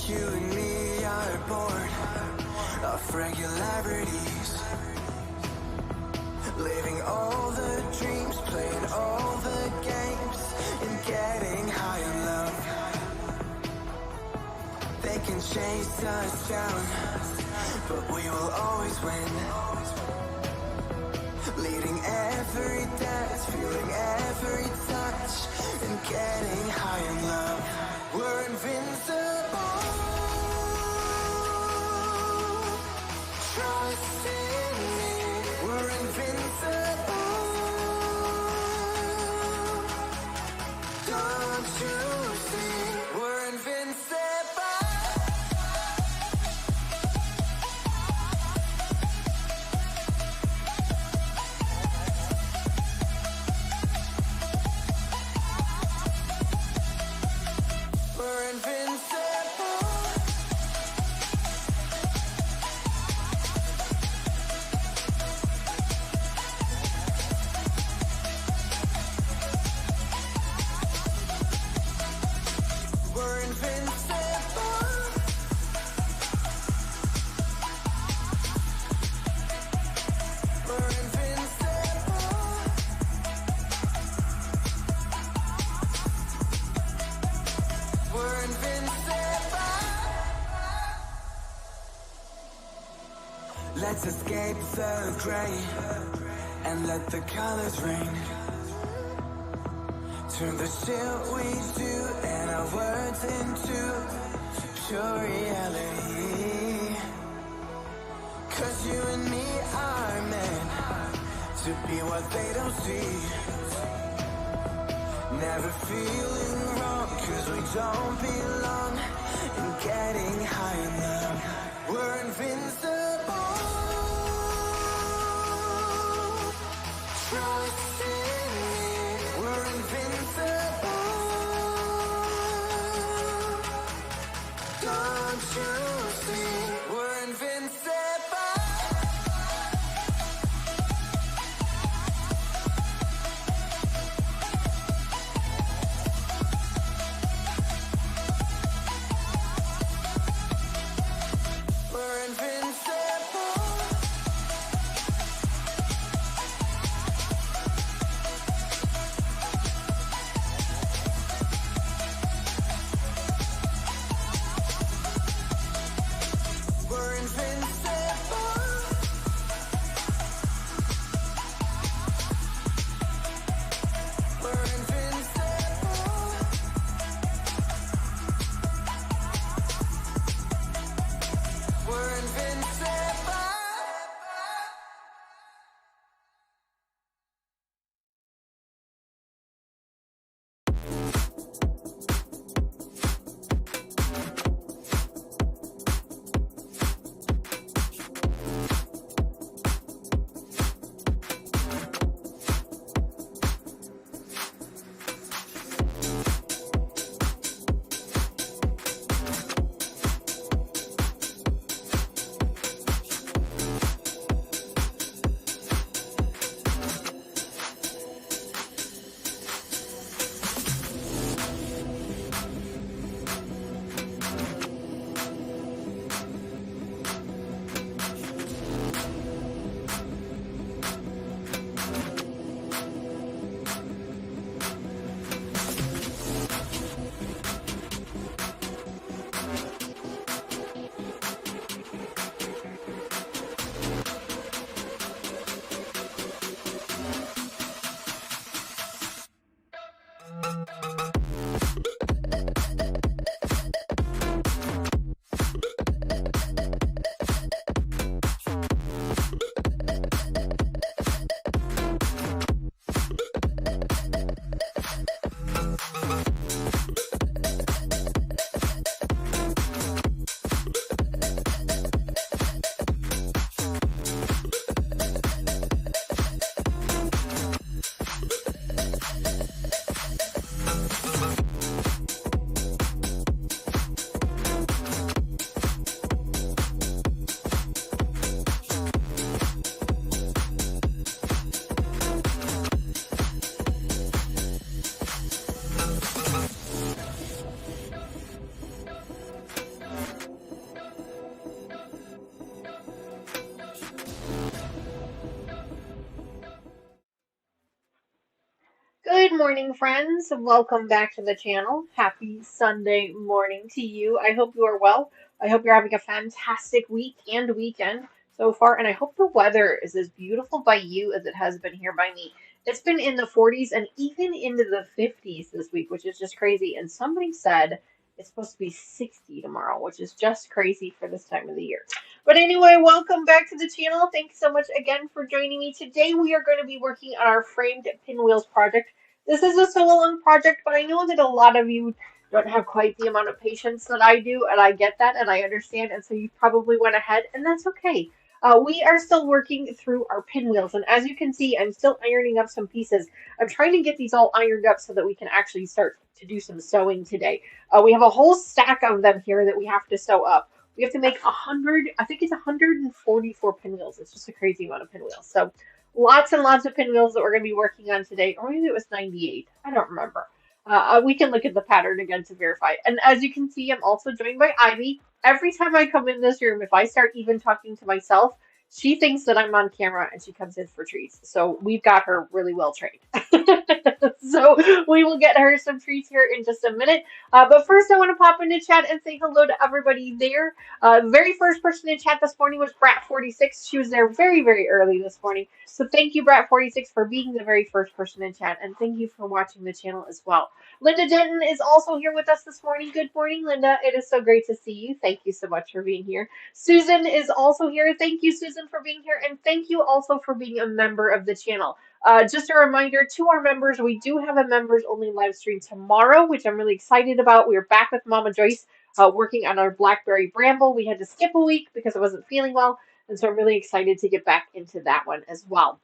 You and me are bored of regularities, living all the dreams, playing all the games, and getting high in love. They can chase us down, but we will always win. Leading every dance, feeling every touch, and getting high in love. We're invincible. Trust in me, we're invincible. Don't you see, we're invincible. We're invincible. We're invincible. We're invincible. We're invincible. Let's escape the gray and let the colors rain. Turn the shit we do and our words into pure reality. 'Cause you and me are meant to be what they don't see. Never feeling wrong 'cause we don't belong. And getting high in love. We're invincible. Trust in me, we're invincible. Don't you see, we're invincible. We're invincible. We're invincible. We're invincible. We're invincible. Good morning, friends. Welcome back to the channel. Happy Sunday morning to you. I hope you are well. I hope you're having a fantastic week and weekend so far, and I hope the weather is as beautiful by you as it has been here by me. It's been in the 40s and even into the 50s this week, which is just crazy. And somebody said it's supposed to be 60 tomorrow, which is just crazy for this time of the year. But anyway, welcome back to the channel. Thanks so much again for joining me. Today we are going to be working on our framed pinwheels project. This is a sew-along project, but I know that a lot of you don't have quite the amount of patience that I do, and I get that, and I understand, and so you probably went ahead, and that's okay. We are still working through our pinwheels, and as you can see, I'm still ironing up some pieces. I'm trying to get these all ironed up so that we can actually start to do some sewing today. We have a whole stack of them here that we have to sew up. We have to make 100, I think it's 144 pinwheels. It's just a crazy amount of pinwheels. So lots and lots of pinwheels that we're going to be working on today, or maybe it was 98. I don't remember. We can look at the pattern again to verify. And as you can see, I'm also joined by Ivy. Every time I come in this room, if I start even talking to myself, she thinks that I'm on camera and she comes in for treats. So we've got her really well trained. So we will get her some treats here in just a minute. But first, I want to pop into chat and say hello to everybody there. The very first person in chat this morning was Brat46. She was there very, very early this morning. So thank you, Brat46, for being the very first person in chat. And thank you for watching the channel as well. Linda Denton is also here with us this morning. Good morning, Linda. It is so great to see you. Thank you so much for being here. Susan is also here. Thank you, Susan, for being here. And thank you also for being a member of the channel. Just a reminder to our members, we do have a members only live stream tomorrow, which I'm really excited about. We're back with Mama Joyce working on our Blackberry Bramble. We had to skip a week because I wasn't feeling well, and so I'm really excited to get back into that one as well.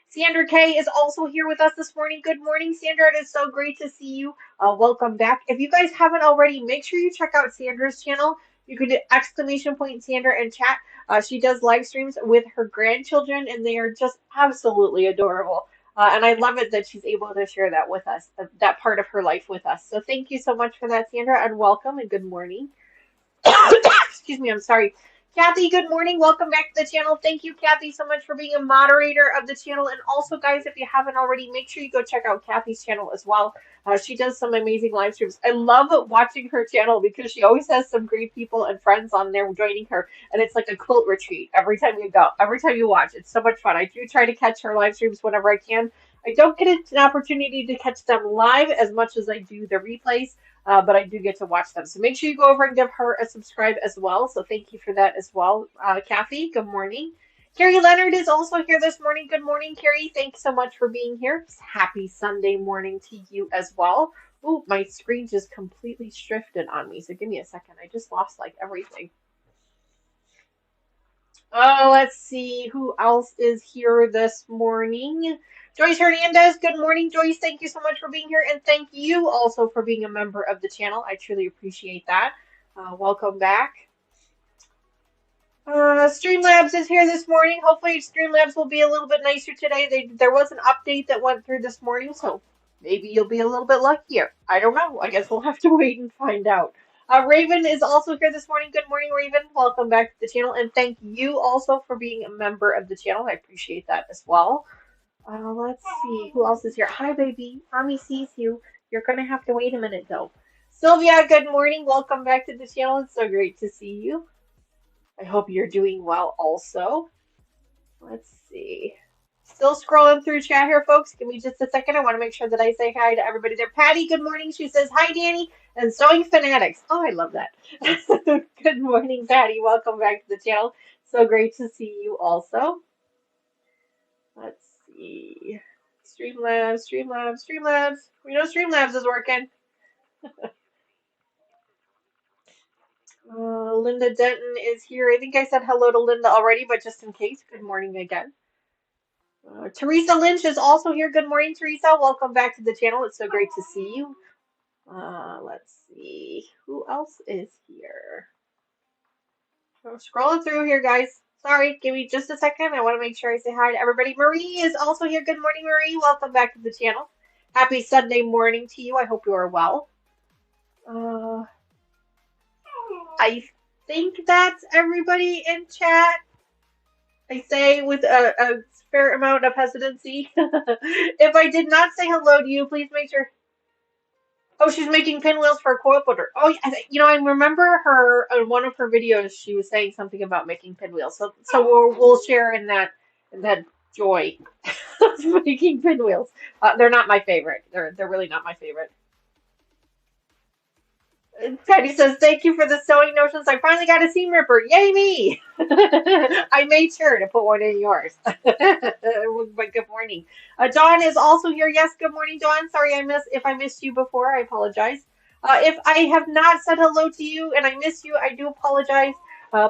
Sandra Kay is also here with us this morning. Good morning, Sandra. It is so great to see you. Welcome back. If you guys haven't already, make sure you check out Sandra's channel. You could exclamation point Sandra in chat. She does live streams with her grandchildren, and they are just absolutely adorable. And I love it that she's able to share that with us, that part of her life with us. So thank you so much for that, Sandra, and welcome and good morning. Excuse me, I'm sorry. Kathy, good morning. Welcome back to the channel. Thank you, Kathy, so much for being a moderator of the channel. And also, guys, if you haven't already, make sure you go check out Kathy's channel as well. She does some amazing live streams. I love watching her channel because she always has some great people and friends on there joining her. And it's like a quilt retreat every time you go, every time you watch. It's so much fun. I do try to catch her live streams whenever I can. I don't get an opportunity to catch them live as much as I do the replays. But I do get to watch them. So make sure you go over and give her a subscribe as well. So thank you for that as well. Kathy, good morning. Carrie Leonard is also here this morning. Good morning, Carrie. Thanks so much for being here. Happy Sunday morning to you as well. Oh, my screen just completely shifted on me. So give me a second. I just lost like everything. Oh, let's see who else is here this morning. Joyce Hernandez, good morning, Joyce. Thank you so much for being here, and thank you also for being a member of the channel. I truly appreciate that. Welcome back. Streamlabs is here this morning. Hopefully, Streamlabs will be a little bit nicer today. There was an update that went through this morning, so maybe you'll be a little bit luckier. I don't know. I guess we'll have to wait and find out. Raven is also here this morning. Good morning, Raven. Welcome back to the channel, and thank you also for being a member of the channel. I appreciate that as well. Let's see who else is here. Hi, baby. Mommy sees you. You're going to have to wait a minute, though. Sylvia, good morning. Welcome back to the channel. It's so great to see you. I hope you're doing well also. Let's see. Still scrolling through chat here, folks. Give me just a second. I want to make sure that I say hi to everybody there. Patty, good morning. She says, hi, Danny, and Sewing Fanatics. Oh, I love that. Good morning, Patty. Welcome back to the channel. So great to see you also. Let's see. Streamlabs. We know Streamlabs is working. Linda Denton is here. I think I said hello to Linda already, but just in case, good morning again. Teresa Lynch is also here. Good morning, Teresa. Welcome back to the channel. It's so great to see you. Let's see. Who else is here? I'm scrolling through here, guys. Sorry, give me just a second. I want to make sure I say hi to everybody. Marie is also here. Good morning, Marie. Welcome back to the channel. Happy Sunday morning to you. I hope you are well. I think that's everybody in chat. I say with a fair amount of hesitancy. If I did not say hello to you, please make sure. Oh, she's making pinwheels for a coil builder. Oh, I remember her on one of her videos. She was saying something about making pinwheels. So we'll share in that joy of making pinwheels. They're not my favorite. They're really not my favorite. Patty says, "Thank you for the sewing notions. I finally got a seam ripper. Yay me!" I made sure to put one in yours. But good morning. Dawn is also here. Yes, good morning, Dawn. Sorry if I missed you before. I apologize. If I have not said hello to you and I miss you, I do apologize.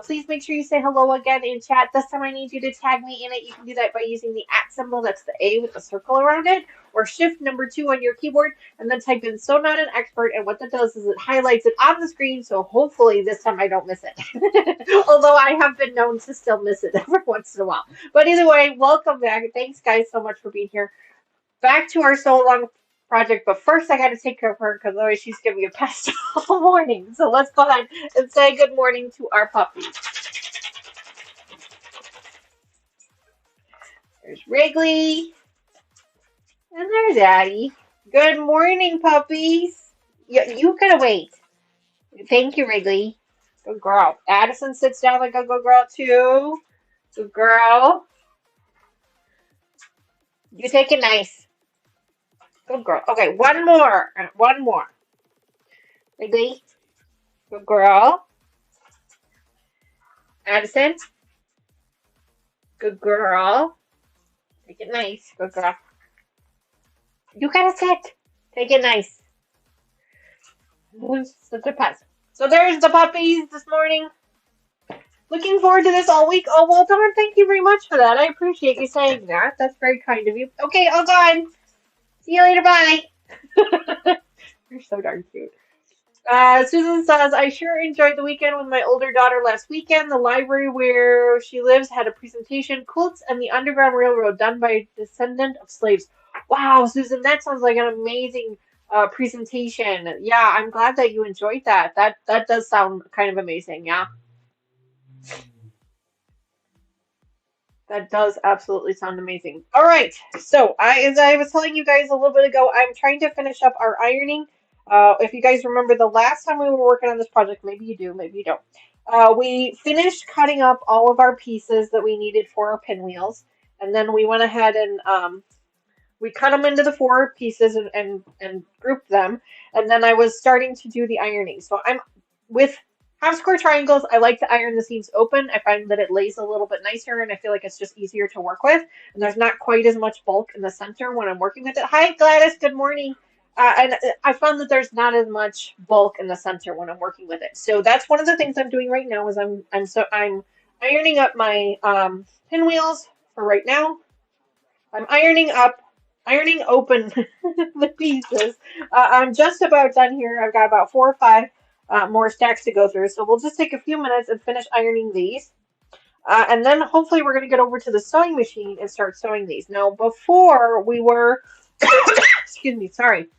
Please make sure you say hello again in chat. This time I need you to tag me in it. You can do that by using the @ symbol. That's the A with the circle around it, or shift number 2 on your keyboard, and then type in "So Not an Expert," and what that does is it highlights it on the screen, so hopefully this time I don't miss it. Although I have been known to still miss it every once in a while. But either way, welcome back. Thanks, guys, so much for being here. Back to our So Long project, but first I got to take care of her because otherwise she's giving me a pest all morning. So let's go ahead and say good morning to our puppy. There's Wrigley, and there's Addie. Good morning, puppies. You gotta wait. Thank you, Wrigley. Good girl. Addison sits down like a good girl, too. Good girl. You take it nice. Good girl. Okay, one more. One more. Wrigley. Good girl. Addison. Good girl. Take it nice. Good girl. You gotta sit. Take it nice. Such a pet. So there's the puppies this morning. Looking forward to this all week. Oh, well, Dawn, thank you very much for that. I appreciate you saying that. That's very kind of you. Okay, all gone. See you later. Bye. You're so darn cute. Susan says, "I sure enjoyed the weekend with my older daughter last weekend. The library where she lives had a presentation, Quilts and the Underground Railroad, done by a descendant of slaves." Wow, Susan, that sounds like an amazing presentation. Yeah, I'm glad that you enjoyed that. That does sound kind of amazing. Yeah. That does absolutely sound amazing. All right, so as I was telling you guys a little bit ago, I'm trying to finish up our ironing. If you guys remember the last time we were working on this project, maybe you do, maybe you don't. We finished cutting up all of our pieces that we needed for our pinwheels, and then we went ahead and we cut them into the 4 pieces and grouped them, and then I was starting to do the ironing. So I'm with half square triangles. I like to iron the seams open. I find that it lays a little bit nicer, and I feel like it's just easier to work with. And there's not quite as much bulk in the center when I'm working with it. Hi, Gladys. Good morning. And I found that there's not as much bulk in the center when I'm working with it. So that's one of the things I'm doing right now. Is I'm ironing up my pinwheels for right now. I'm ironing open the pieces. I'm just about done here. I've got about 4 or 5 more stacks to go through. So we'll just take a few minutes and finish ironing these. And then hopefully we're going to get over to the sewing machine and start sewing these. Now, before we were, excuse me, sorry,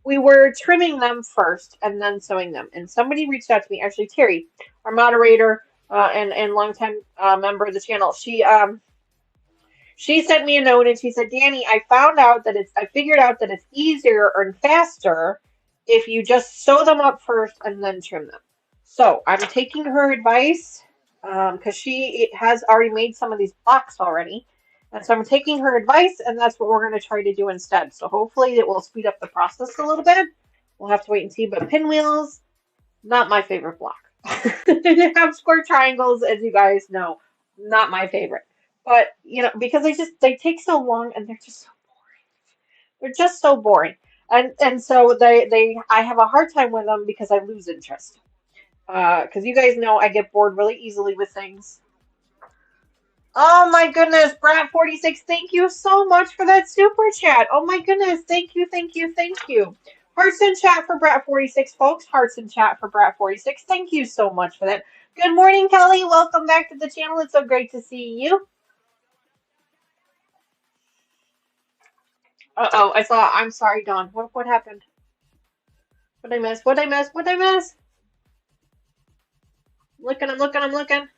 we were trimming them first and then sewing them. And somebody reached out to me, actually Terry, our moderator and longtime member of the channel. She sent me a note and she said, "Danny, I figured out that it's easier and faster if you just sew them up first and then trim them." So I'm taking her advice because she has already made some of these blocks already. And so I'm taking her advice, and that's what we're going to try to do instead. So hopefully it will speed up the process a little bit. We'll have to wait and see. But pinwheels, not my favorite block. Have square triangles, as you guys know, not my favorite. But because they take so long and they're just so boring. They're just so boring, and so I have a hard time with them because I lose interest. Because you guys know I get bored really easily with things. Oh my goodness, Brat46, thank you so much for that super chat. Oh my goodness, thank you, thank you, thank you. Hearts in chat for Brat46, folks. Hearts in chat for Brat46. Thank you so much for that. Good morning, Kelly. Welcome back to the channel. It's so great to see you. Uh-oh, I'm sorry, Dawn. What happened? What did I miss? What did I miss? What did I miss? I'm looking.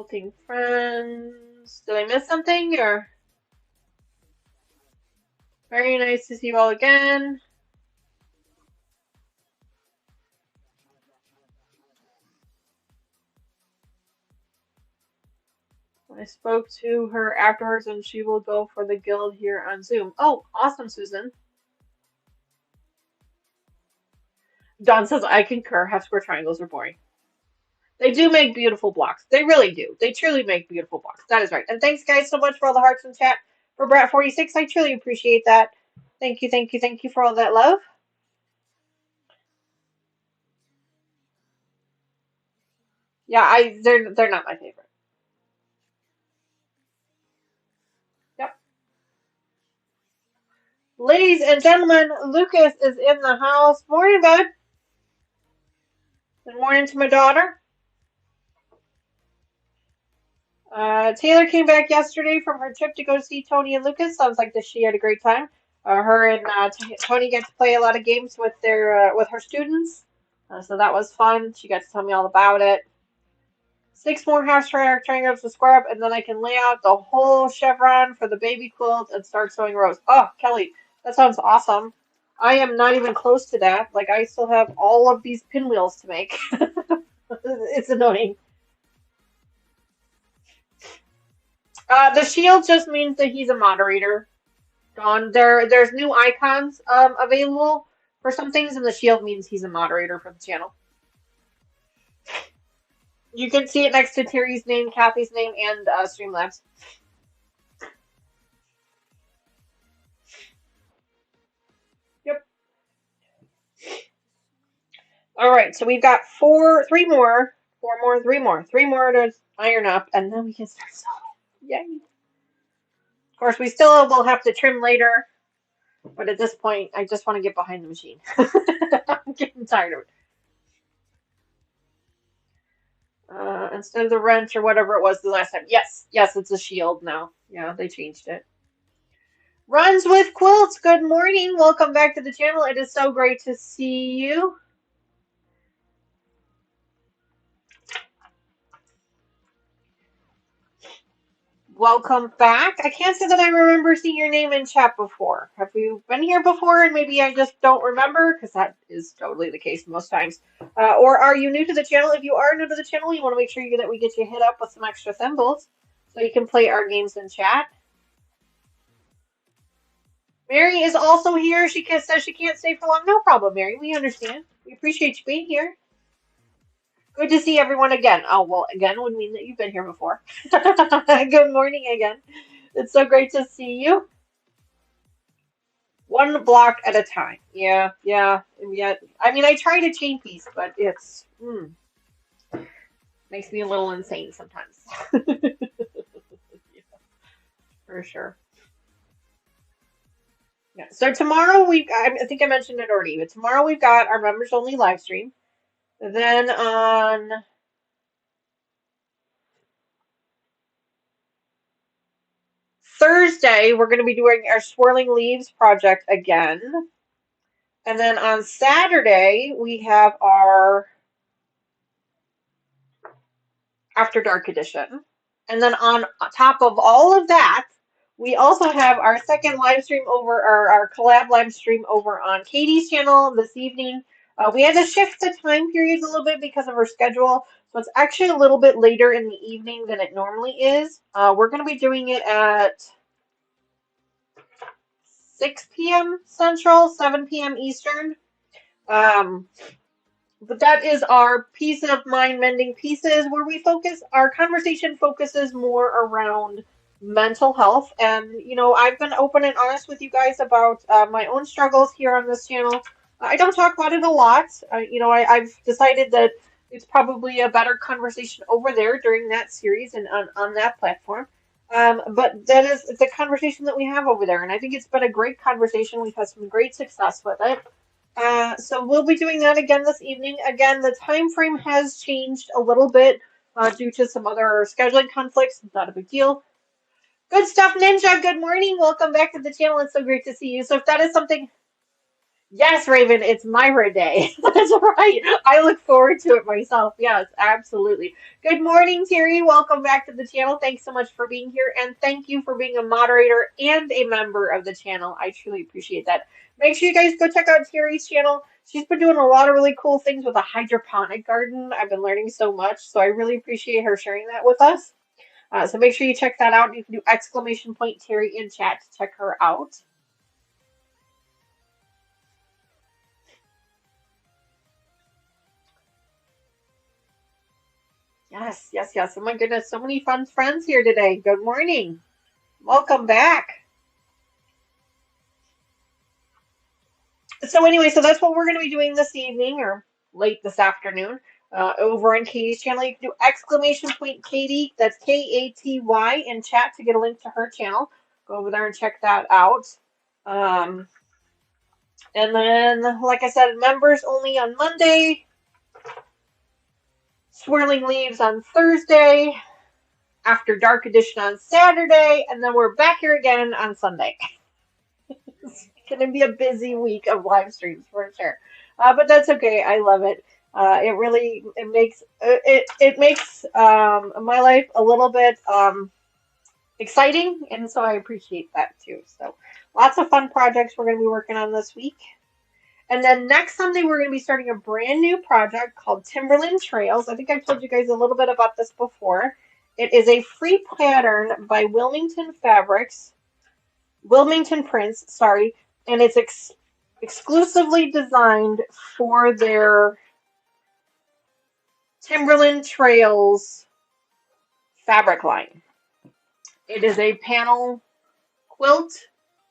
Quilting friends. Did I miss something? Or very nice to see you all again. I spoke to her afterwards and she will go for the guild here on Zoom. Oh, awesome, Susan. Don says, I concur. Half square triangles are boring. They do make beautiful blocks. They really do. They truly make beautiful blocks. That is right. And thanks, guys, so much for all the hearts in chat. For Brat46, I truly appreciate that. Thank you, thank you, thank you for all that love. Yeah, they're not my favorite. Yep. Ladies and gentlemen, Lucas is in the house. Morning, bud. Good morning to my daughter. Taylor came back yesterday from her trip to go see Tony and Lucas. Sounds like she had a great time. Her and Tony get to play a lot of games with with her students, so that was fun. She got to tell me all about it. 6 more half triangles to square up, and then I can lay out the whole chevron for the baby quilt and start sewing rows. Oh, Kelly, that sounds awesome. I am not even close to that. Like, I still have all of these pinwheels to make. It's annoying. The shield just means that he's a moderator. Dawn, there's new icons available for some things, and the shield means he's a moderator for the channel. You can see it next to Terry's name, Kathy's name, and Streamlabs. Yep. All right, so we've got three more to iron up, and then we can start sewing. Yay! Of course, we still will have to trim later, but at this point, I just want to get behind the machine. I'm getting tired of it. Instead of the wrench or whatever it was the last time. Yes, it's a shield now. Yeah, they changed it. Runs with Quilts, good morning. Welcome back to the channel. It is so great to see you. Welcome back. I can't say that I remember seeing your name in chat before. Have you been here before and maybe I just don't remember? Because that is totally the case most times. Or are you new to the channel? If you are new to the channel, you want to make sure that we get you hit up with some extra symbols so you can play our games in chat. Mary is also here. She says she can't stay for long. No problem, Mary. We understand. We appreciate you being here. Good to see everyone again. Oh, well, again would mean that you've been here before. Good morning again. It's so great to see you. One block at a time. Yeah. I mean, I try to chain piece, but it's makes me a little insane sometimes. Yeah, for sure. Yeah. So tomorrow I think I mentioned it already, but tomorrow we've got our members only live stream. Then on Thursday, we're going to be doing our Swirling Leaves project again. And then on Saturday, we have our After Dark edition. And then on top of all of that, we also have our second live stream over, our collab live stream over on Katie's channel this evening. We had to shift the time periods a little bit because of her schedule. So it's actually a little bit later in the evening than it normally is. We're going to be doing it at 6 p.m. Central, 7 p.m. Eastern. But that is our Peace of Mind Mending Pieces, where our conversation focuses more around mental health. And, I've been open and honest with you guys about my own struggles here on this channel. I don't talk about it a lot. I've decided that it's probably a better conversation over there during that series and on that platform. But that is the conversation that we have over there. And I think it's been a great conversation. We've had some great success with it. So we'll be doing that again this evening. Again, the time frame has changed a little bit due to some other scheduling conflicts. Not a big deal. Good stuff, Ninja. Good morning. Welcome back to the channel. It's so great to see you. So if that is something... Yes, Raven, it's Myra Day. That's right. I look forward to it myself. Yes, absolutely. Good morning, Terry. Welcome back to the channel. Thanks so much for being here, and thank you for being a moderator and a member of the channel. I truly appreciate that. Make sure you guys go check out Terry's channel. She's been doing a lot of really cool things with a hydroponic garden. I've been learning so much, so I really appreciate her sharing that with us. So make sure you check that out. You can do exclamation point Terry in chat to check her out. Yes, yes, yes. Oh my goodness, so many fun friends here today. Good morning. Welcome back. So anyway, so that's what we're going to be doing this evening or late this afternoon. Over on Katie's channel, you can do exclamation point Katie. That's Katy in chat to get a link to her channel. Go over there and check that out. Um, and then, like I said, members only on Monday. Swirling Leaves on Thursday. After Dark Edition on Saturday. And then we're back here again on Sunday. It's going to be a busy week of live streams for sure, but that's okay. I love it. It makes my life a little bit exciting, and so I appreciate that too. So lots of fun projects we're going to be working on this week. And then next Sunday, we're going to be starting a brand new project called Timberland Trails. I think I've told you guys a little bit about this before. It is a free pattern by Wilmington Prints, sorry, and it's exclusively designed for their Timberland Trails fabric line. It is a panel quilt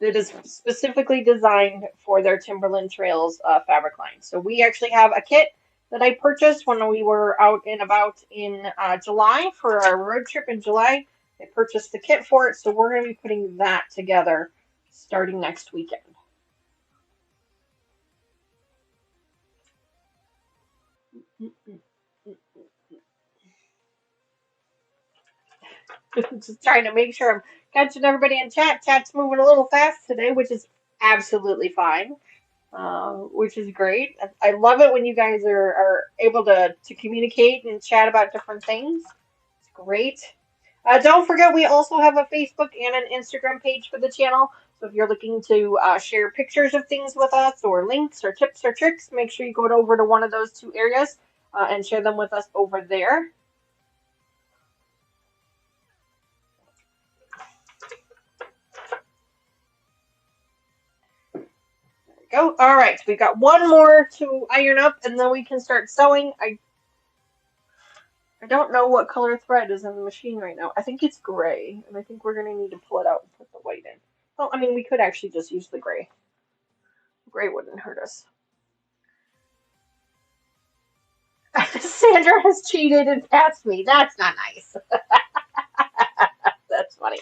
that is specifically designed for their Timberland Trails fabric line. So we actually have a kit that I purchased when we were out and about in July for our road trip in July. I purchased the kit for it, so we're going to be putting that together starting next weekend. Just trying to make sure I'm catching everybody in chat. Chat's moving a little fast today, which is absolutely fine, which is great. I love it when you guys are able to communicate and chat about different things. It's great. Don't forget, we also have a Facebook and an Instagram page for the channel. So if you're looking to share pictures of things with us or links or tips or tricks, make sure you go over to one of those two areas and share them with us over there. Go. All right, so we've got one more to iron up, and then we can start sewing. I don't know what color thread is in the machine right now. I think it's gray, and I think we're going to need to pull it out and put the white in. Well, I mean, we could actually just use the gray. Gray wouldn't hurt us. Sandra has cheated and passed me. That's not nice. That's funny.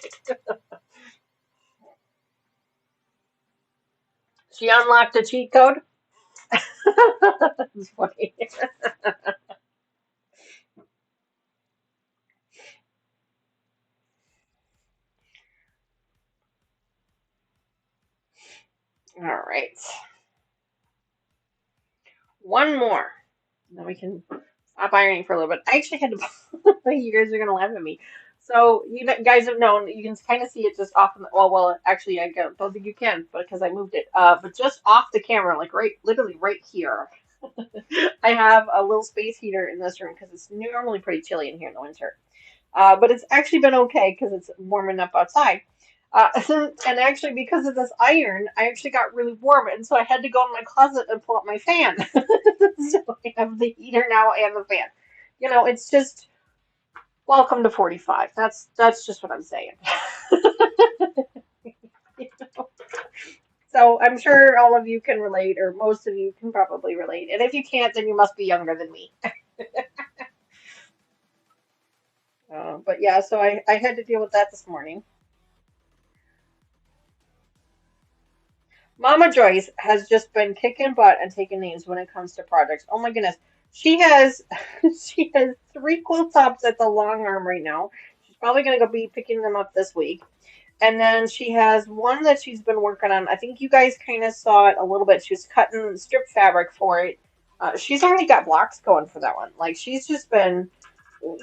She unlocked a cheat code. That's funny. All right. One more. Then we can stop ironing for a little bit. I actually had to. You guys are gonna laugh at me. So you guys have known. You can kind of see it just off. Well, actually, I don't think you can, because I moved it. But just off the camera, like literally right here. I have a little space heater in this room because it's normally pretty chilly in here in the winter. But it's actually been okay because it's warming up outside. And actually, because of this iron, I actually got really warm, and so I had to go in my closet and pull up my fan. So I have the heater now and the fan. You know, it's just welcome to 45. That's just what I'm saying. You know? So I'm sure all of you can relate, or most of you can probably relate. And if you can't, then you must be younger than me. But yeah, so I had to deal with that this morning. Mama Joyce has just been kicking butt and taking names when it comes to projects. Oh my goodness. She has she has 3 quilt tops at the long arm right now. She's probably gonna go be picking them up this week. And then she has one that she's been working on. I think you guys kind of saw it a little bit. She was cutting strip fabric for it. She's already got blocks going for that one. Like she's just been,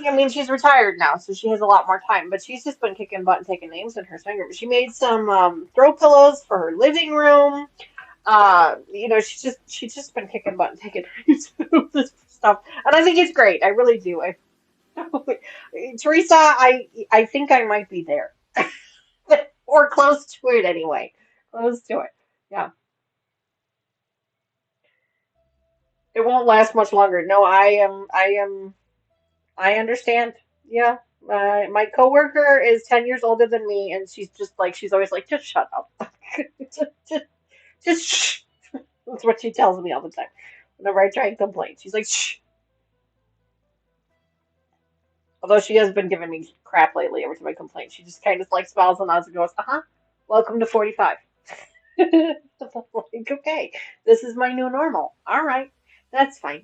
I mean, she's retired now, so she has a lot more time. But she's just been kicking butt and taking names in her swing room. She made some throw pillows for her living room. She's just been kicking butt and taking names for this stuff, and I think it's great. I really do. Teresa, I think I might be there. Or close to it anyway. Close to it. Yeah. It won't last much longer. No, I understand. Yeah. My coworker is 10 years older than me, and she's always like, just shut up. just, just shh. That's what she tells me all the time. Whenever I try and complain, she's like, shh. Although she has been giving me crap lately every time I complain. She just kind of like smiles and nods and goes, uh-huh, welcome to 45. Like, okay, this is my new normal. All right, that's fine.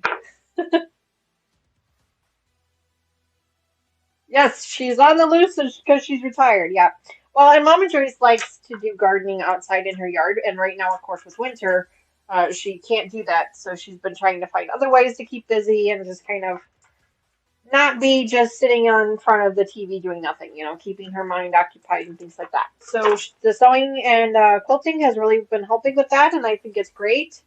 Yes, she's on the loose because she's retired. Yeah. Well, and Mama Joyce likes to do gardening outside in her yard, and right now, of course, with winter, she can't do that. So she's been trying to find other ways to keep busy and just kind of not be just sitting in front of the TV doing nothing, keeping her mind occupied and things like that. So the sewing and quilting has really been helping with that, and I think it's great.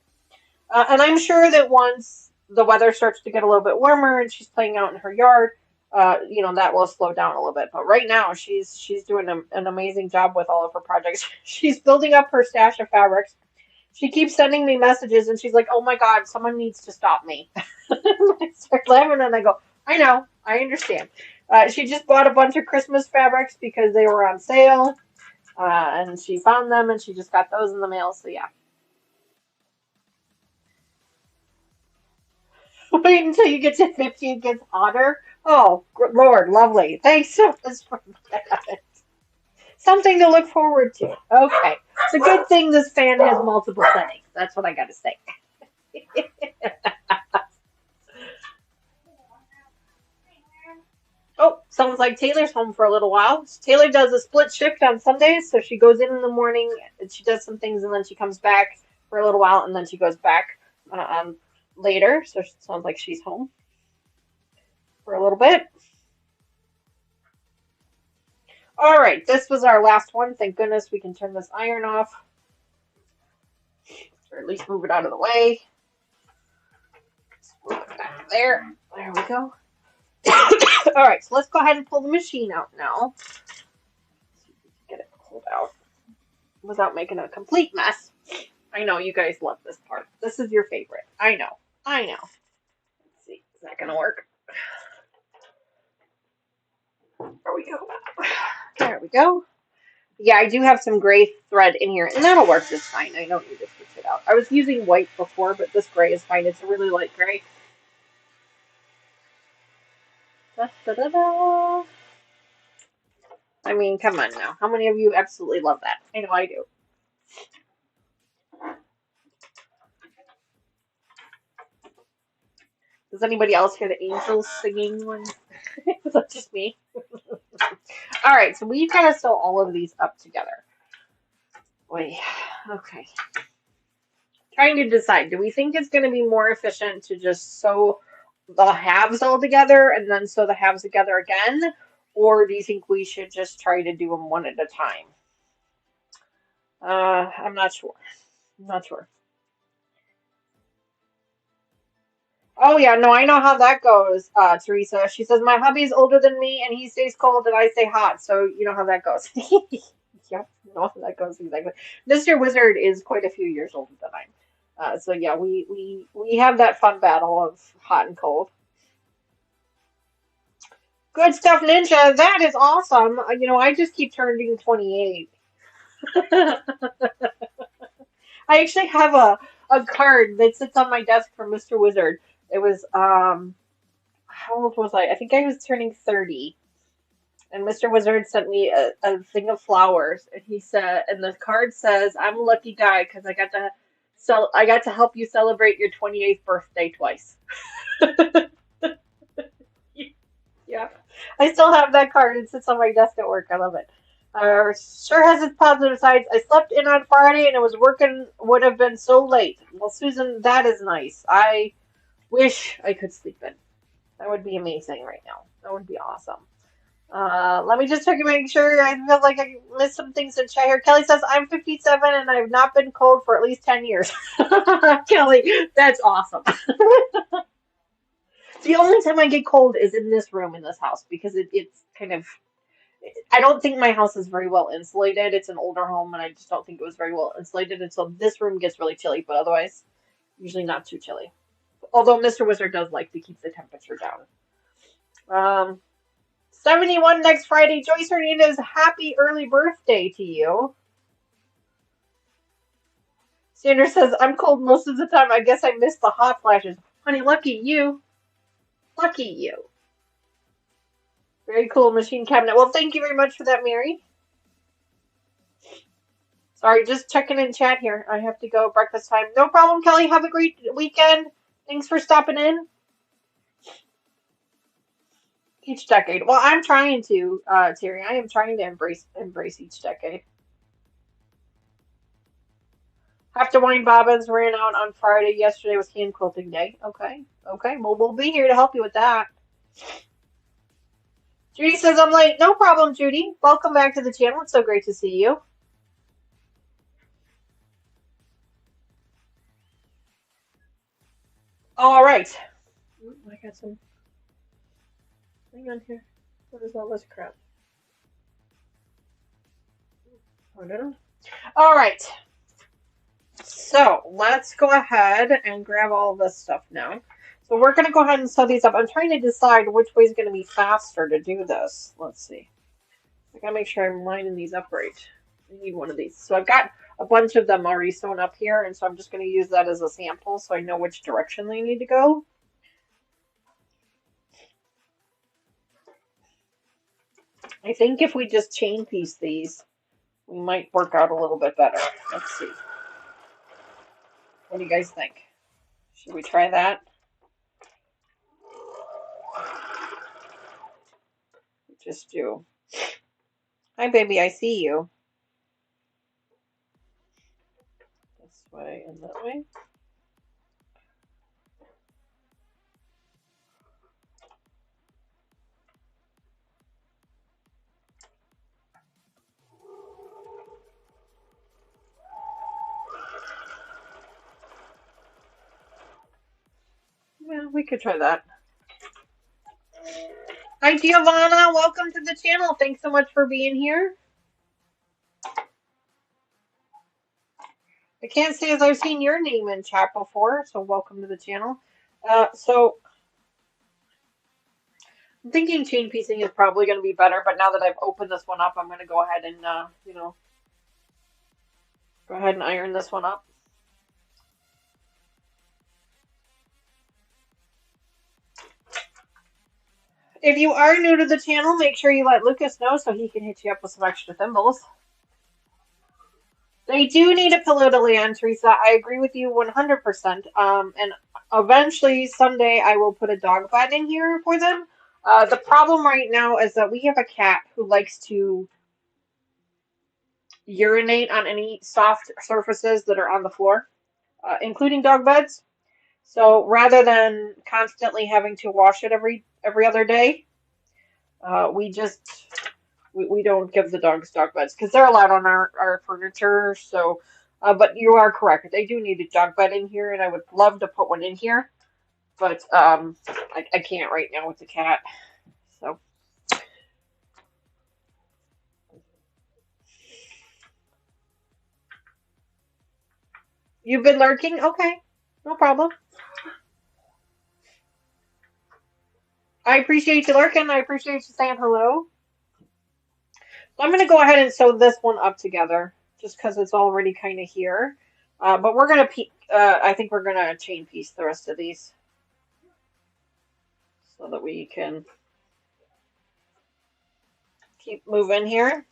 And I'm sure that once the weather starts to get a little bit warmer and she's playing out in her yard, that will slow down a little bit. But right now, she's doing an amazing job with all of her projects. She's building up her stash of fabrics. She keeps sending me messages, and she's like, "Oh my God, someone needs to stop me." I start laughing, and I go, "I know, I understand." She just bought a bunch of Christmas fabrics because they were on sale, and she found them, and she just got those in the mail. So yeah. Wait until you get to 50 and gets hotter. Oh, Lord, lovely. Thanks so much for that. Something to look forward to. Okay. It's a good thing this fan has multiple settings. That's what I got to say. Oh, sounds like Taylor's home for a little while. Taylor does a split shift on Sundays, so she goes in the morning and she does some things, and then she comes back for a little while, and then she goes back later. So it sounds like she's home for a little bit. All right, this was our last one. Thank goodness we can turn this iron off, or at least move it out of the way. Move it back there. There we go. All right, so let's go ahead and pull the machine out now. See if we can get it pulled out without making a complete mess. I know you guys love this part. This is your favorite. I know. I know. Let's see. Is that going to work? There we go. There we go. Yeah, I do have some gray thread in here, and that'll work just fine. I don't need to switch it out. I was using white before, but this gray is fine. It's a really light gray. Da-da-da-da. I mean, come on now. How many of you absolutely love that? I know I do. Does anybody else hear the angels singing when is that just me? All right, so we've got to sew all of these up together. Wait, okay. Trying to decide, do we think it's going to be more efficient to just sew the halves all together and then sew the halves together again? Or do you think we should just try to do them one at a time? I'm not sure. I'm not sure. Oh yeah, no, I know how that goes, Teresa. She says my hubby's older than me and he stays cold and I stay hot, so you know how that goes. Yep, you know how that goes exactly. Mr. Wizard is quite a few years older than I am. So yeah, we have that fun battle of hot and cold. Good stuff, Ninja. That is awesome. I just keep turning 28. I actually have a card that sits on my desk from Mr. Wizard. It was how old was I? I think I was turning 30. And Mr. Wizard sent me a thing of flowers, and he said, and the card says, "I'm a lucky guy because I got to help you celebrate your 28th birthday twice." Yeah, I still have that card. It sits on my desk at work. I love it. Sure has its positive sides. I slept in on Friday and it was working, would have been so late. Well, Susan, that is nice. I wish I could sleep in. That would be amazing right now. That would be awesome. Let me just check and make sure. I feel like I missed some things in chat here. Kelly says, I'm 57 and I've not been cold for at least 10 years. Kelly, that's awesome. The only time I get cold is in this room in this house because it's kind of. I don't think my house is very well insulated. It's an older home and I just don't think it was very well insulated. And so this room gets really chilly, but otherwise, usually not too chilly. Although Mr. Wizard does like to keep the temperature down. 71 next Friday. Joyce Hernandez, happy early birthday to you. Sandra says, I'm cold most of the time. I guess I missed the hot flashes. Honey, lucky you. Lucky you. Very cool machine cabinet. Well, thank you very much for that, Mary. Sorry, just checking in chat here. I have to go. Breakfast time. No problem, Kelly. Have a great weekend. Thanks for stopping in. Each decade. Well, I'm trying to, Terry. I am trying to embrace each decade. Have to wind bobbins ran out on Friday. Yesterday was hand quilting day. Okay. Okay. Well, we'll be here to help you with that. Judy says I'm late. No problem, Judy. Welcome back to the channel. It's so great to see you. All right. I got some. Hang on here. What is all this crap? I don't know. All right. So let's go ahead and grab all this stuff now. So we're going to go ahead and sew these up. I'm trying to decide which way is going to be faster to do this. Let's see. I got to make sure I'm lining these up right. I need one of these. So I've got a bunch of them already sewn up here, and so I'm just going to use that as a sample so I know which direction they need to go. I think if we just chain piece these, we might work out a little bit better. Let's see. What do you guys think? Should we try that? Just do. Hi, baby, I see you. This way and that way. Well, we could try that. Hi, Giovanna. Welcome to the channel. Thanks so much for being here. I can't say as I've seen your name in chat before, so welcome to the channel. So I'm thinking chain piecing is probably going to be better, but now that I've opened this one up, I'm going to go ahead and, go ahead and iron this one up. If you are new to the channel, make sure you let Lucas know so he can hit you up with some extra thimbles. They do need a pillow to lay on, Teresa. I agree with you 100%. And eventually, someday, I will put a dog bed in here for them. The problem right now is that we have a cat who likes to urinate on any soft surfaces that are on the floor, including dog beds. So rather than constantly having to wash it every other day, we don't give the dogs dog beds because they're allowed on our furniture. So, but you are correct. They do need a dog bed in here, and I would love to put one in here, but I can't right now with the cat. So. You've been lurking? Okay, no problem. I appreciate you lurking. I appreciate you saying hello. So I'm going to go ahead and sew this one up together just because it's already kind of here. But we're going to, I think we're going to chain piece the rest of these so that we can keep moving here.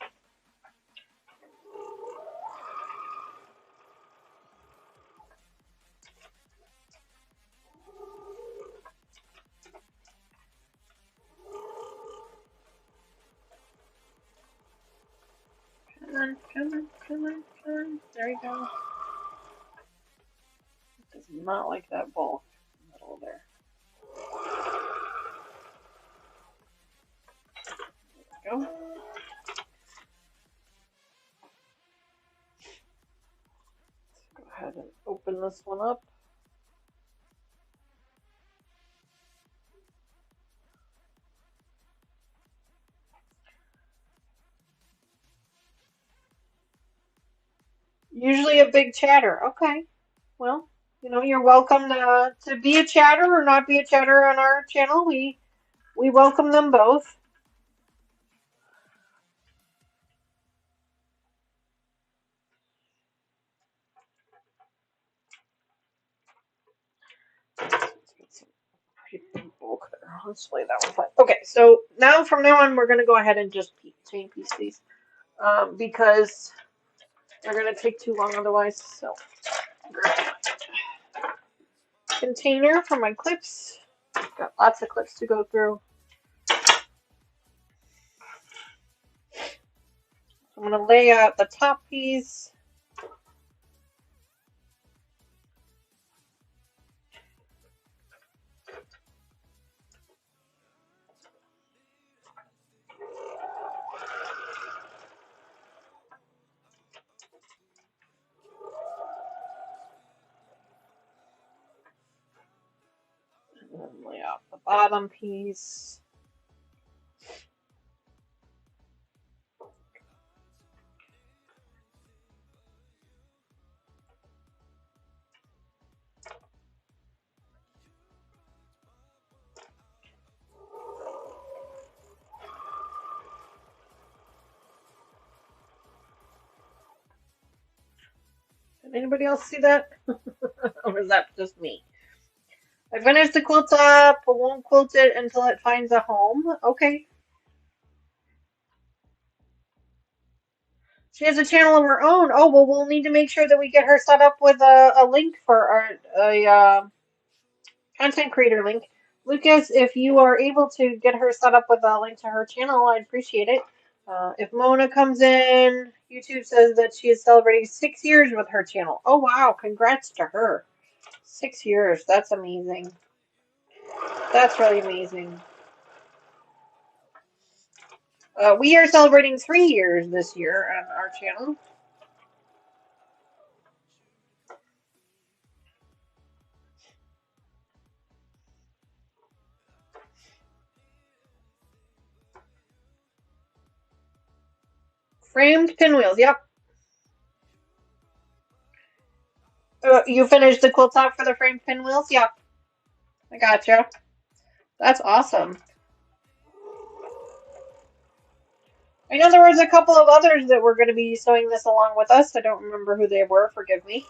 come on, come on, come on. There you go. Does not like that ball in the middle there. There we go. Let's go ahead and open this one up. Usually a big chatter. Okay. Well, you know, you're welcome to be a chatter or not be a chatter on our channel. We welcome them both. Let's lay that one flat. Okay, so now from now on, we're going to go ahead and just chain piece these because they're going to take too long otherwise. So, container for my clips. Got lots of clips to go through. I'm going to lay out the top piece. And then lay out the bottom piece. Did anybody else see that? Or is that just me? I finished the quilt up. I won't quilt it until it finds a home. Okay. She has a channel of her own. Oh, well, we'll need to make sure that we get her set up with a link for a content creator link. Lucas, if you are able to get her set up with a link to her channel, I'd appreciate it. If Mona comes in, YouTube says that she is celebrating 6 years with her channel. Oh, wow. Congrats to her. 6 years. That's amazing. That's really amazing. We are celebrating 3 years this year on our channel. Framed Pinwheels, yep. You finished the quilt top for the framed pinwheels? Yep. I gotcha. That's awesome. I know there was a couple of others that were going to be sewing this along with us. I don't remember who they were. Forgive me.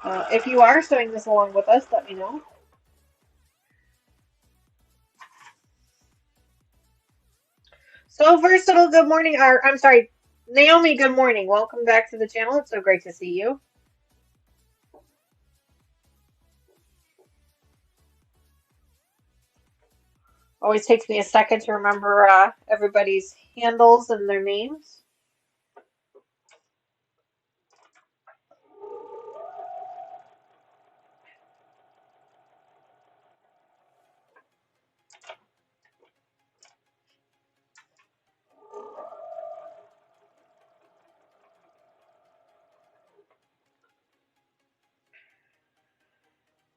If you are sewing this along with us, let me know. So versatile, good morning. I'm sorry, Naomi, good morning. Welcome back to the channel. It's so great to see you. Always takes me a second to remember everybody's handles and their names.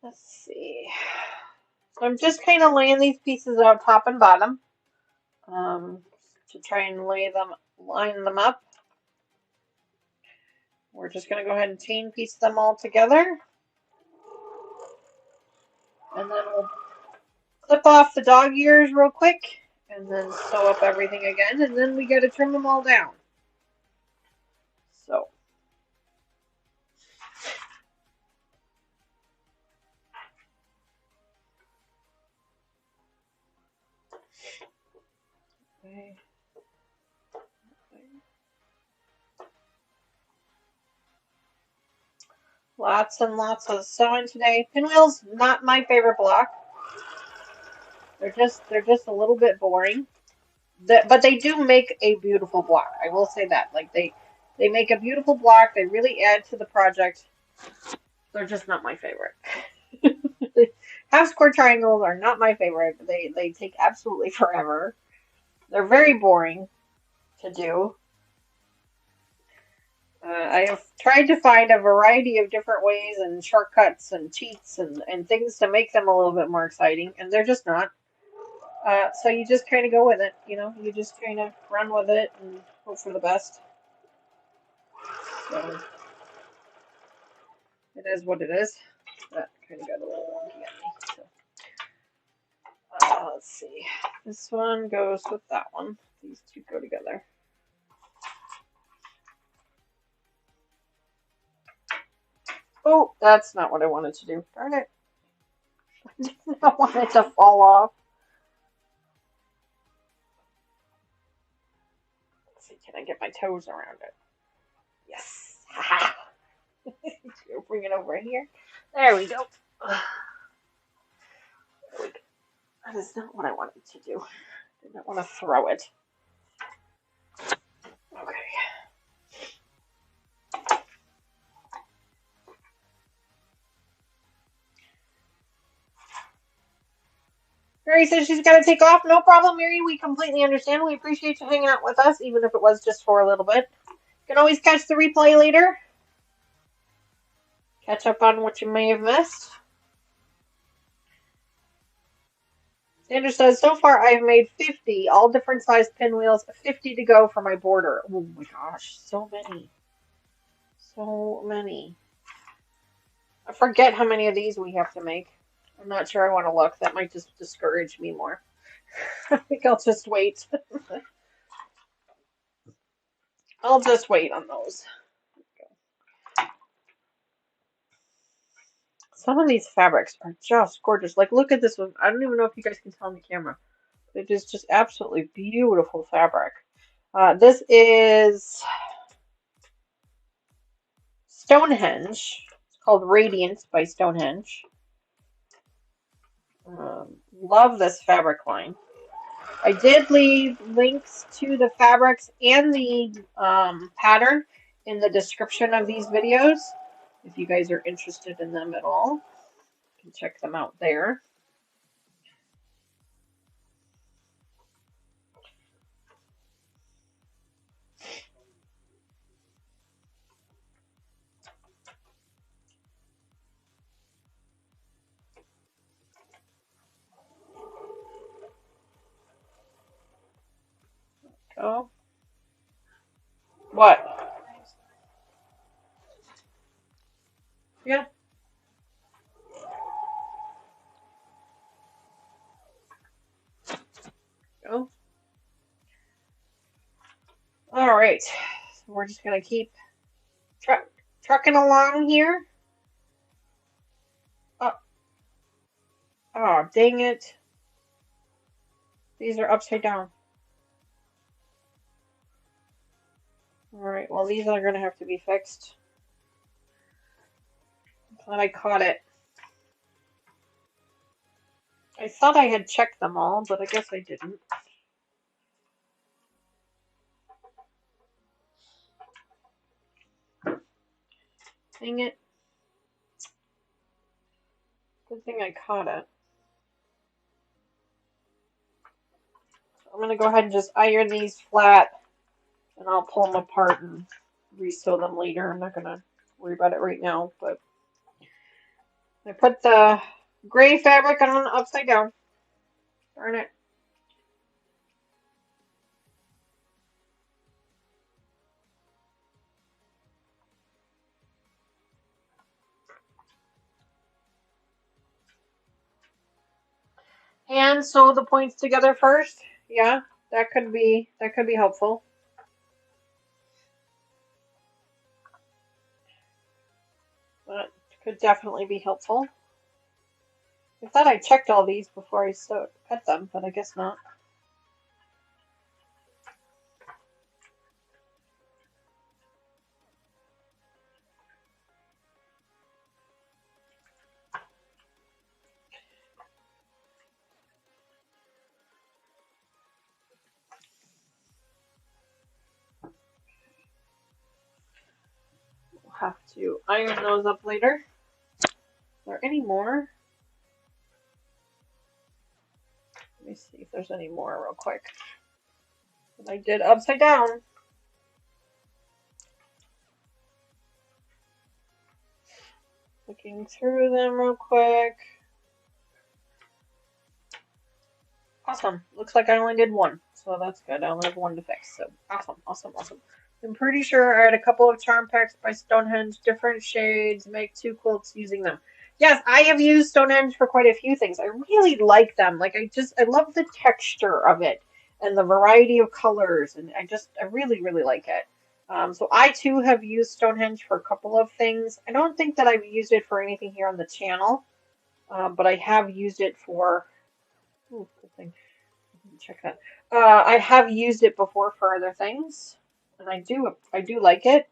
Let's see. So I'm just kind of laying these pieces out top and bottom to try and line them up. We're just going to go ahead and chain piece them all together. And then we'll clip off the dog ears real quick and then sew up everything again. And then we got to trim them all down. So. Okay. Lots and lots of sewing today. Pinwheels, not my favorite block. They're just a little bit boring. But they do make a beautiful block. I will say that. Like They make a beautiful block. They really add to the project. They're just not my favorite. Half square triangles are not my favorite. They take absolutely forever. They're very boring to do. I have tried to find a variety of different ways and shortcuts and cheats and things to make them a little bit more exciting, and they're just not. So you just kind of go with it, you know? You just kind of run with it and hope for the best. So it is what it is. That kind of got a little wonky on me. So, let's see. This one goes with that one. These two go together. Oh, that's not what I wanted to do. Darn it. I did not want it to fall off. Let's see, can I get my toes around it? Yes. Bring it over here. There we go. There we go. That is not what I wanted to do. I did not want to throw it. Okay. Mary says she's got to take off. No problem, Mary. We completely understand. We appreciate you hanging out with us, even if it was just for a little bit. You can always catch the replay later. Catch up on what you may have missed. Sandra says, so far I've made 50, all different sized pinwheels, 50 to go for my border. Oh my gosh, so many. So many. I forget how many of these we have to make. I'm not sure I want to look. That might just discourage me more. I think I'll just wait. I'll just wait on those. Some of these fabrics are just gorgeous. Like, look at this one. I don't even know if you guys can tell on the camera. It is just absolutely beautiful fabric. This is Stonehenge. It's called Radiance by Stonehenge. Love this fabric line. I did leave links to the fabrics and the pattern in the description of these videos. If you guys are interested in them at all, you can check them out there. Oh, what? Yeah. Oh. All right. So we're just gonna keep trucking along here. Oh, oh, dang it! These are upside down. All right. Well, these are gonna have to be fixed. Glad I caught it. I thought I had checked them all, but I guess I didn't. Dang it. Good thing I caught it. I'm going to go ahead and just iron these flat, and I'll pull them apart and resew them later. I'm not going to worry about it right now, but I put the gray fabric on upside down. Darn it. And sew the points together first. Yeah, that could be helpful. That could definitely be helpful. I thought I checked all these before I cut them, but I guess not. have to iron those up later. Is there any more? Let me see if there's any more real quick. I did upside down. Looking through them real quick. Awesome. Looks like I only did one, so that's good. I only have one to fix, so awesome, awesome, awesome. I'm pretty sure I had a couple of charm packs by Stonehenge, different shades, make 2 quilts using them. Yes, I have used Stonehenge for quite a few things. I really like them. Like, I love the texture of it and the variety of colors, and I really, really like it. So I too have used Stonehenge for a couple of things. I don't think that I've used it for anything here on the channel, but I have used it for. Ooh, good thing. Check that. I have used it before for other things, and I do like it.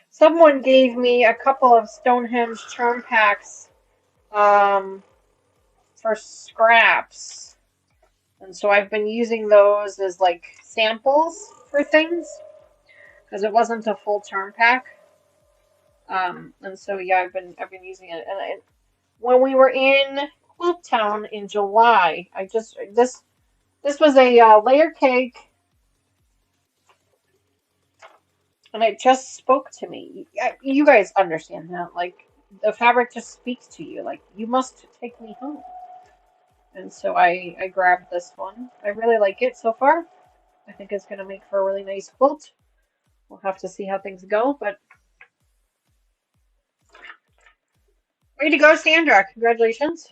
Someone gave me a couple of Stonehenge charm packs for scraps, and so I've been using those as like samples for things because it wasn't a full charm pack. And so yeah, I've been using it, and when we were in Quilt Town in July, this was a layer cake, and it just spoke to me. You guys understand that, like the fabric just speaks to you, like you must take me home. And so I grabbed this one. I really like it so far. I think it's gonna make for a really nice quilt. We'll have to see how things go, but way to go, Sandra! Congratulations.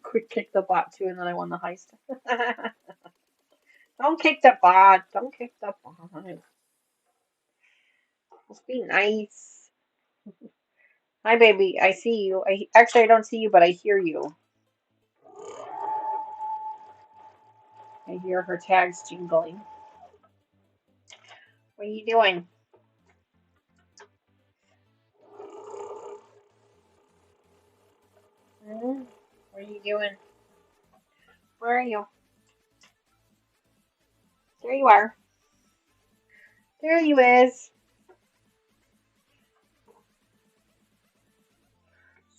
Quick kick the bot too, and then I won the heist. Don't kick the bot. Don't kick the bot. Let's be nice. Hi, baby. I see you. Actually, I don't see you, but I hear you. I hear her tags jingling. What are you doing? What are you doing? Where are you? There you are. There you is.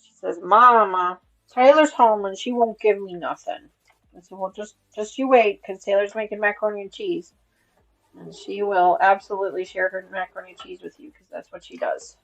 She says, Mama, Taylor's home and she won't give me nothing. I said, well, just you wait, because Taylor's making macaroni and cheese. And she will absolutely share her macaroni and cheese with you, because that's what she does.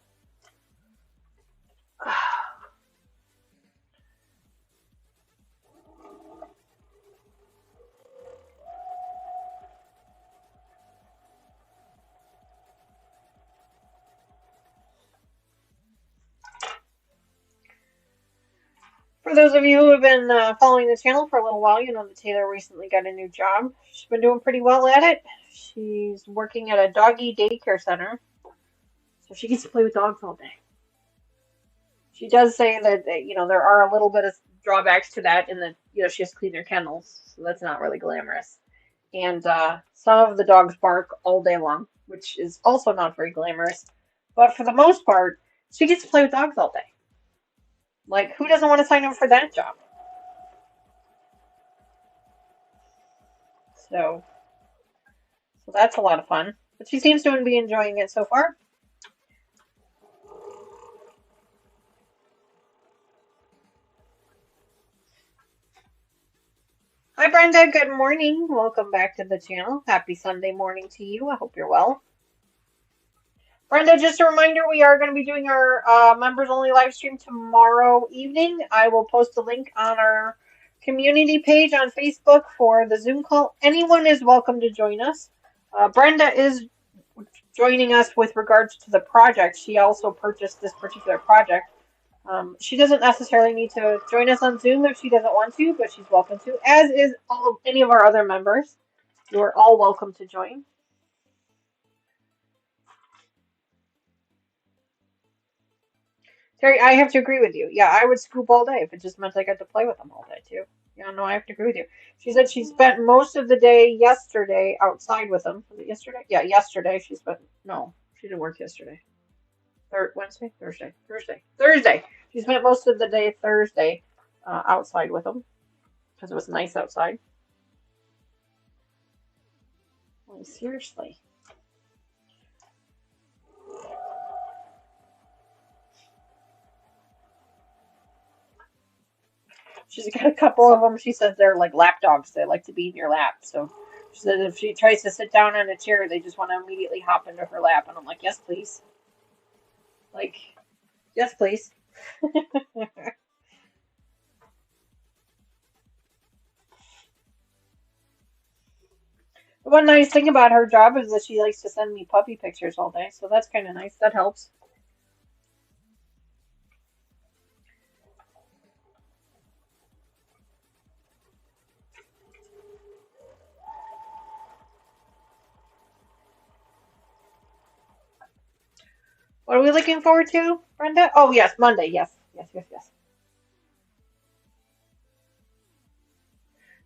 For those of you who have been following the channel for a little while, you know that Taylor recently got a new job. She's been doing pretty well at it. She's working at a doggy daycare center, so she gets to play with dogs all day. She does say that there are a little bit of drawbacks to that, in that she has to clean their kennels, so that's not really glamorous. And some of the dogs bark all day long, which is also not very glamorous. But for the most part, she gets to play with dogs all day. Like, who doesn't want to sign up for that job? So that's a lot of fun. But she seems to be enjoying it so far. Hi, Brenda. Good morning. Welcome back to the channel. Happy Sunday morning to you. I hope you're well. Brenda, just a reminder, we are going to be doing our members-only live stream tomorrow evening. I will post a link on our community page on Facebook for the Zoom call. Anyone is welcome to join us. Brenda is joining us with regards to the project. She also purchased this particular project. She doesn't necessarily need to join us on Zoom if she doesn't want to, but she's welcome to, as is any of our other members. You are all welcome to join. Terry, I have to agree with you. Yeah, I would scoop all day if it just meant I got to play with them all day, too. Yeah, no, I have to agree with you. She said she spent most of the day yesterday outside with them. Was it yesterday? Yeah, yesterday she spent... No, she didn't work yesterday. Wednesday? Thursday. She spent most of the day Thursday outside with them because it was nice outside. Like, seriously. She's got a couple of them. She says they're like lap dogs. They like to be in your lap. So she said if she tries to sit down on a chair, they just want to immediately hop into her lap. And I'm like, yes, please. Like, yes, please. The one nice thing about her job is that she likes to send me puppy pictures all day. So that's kind of nice. That helps. What are we looking forward to, Brenda? Oh, yes, Monday. Yes, yes, yes, yes.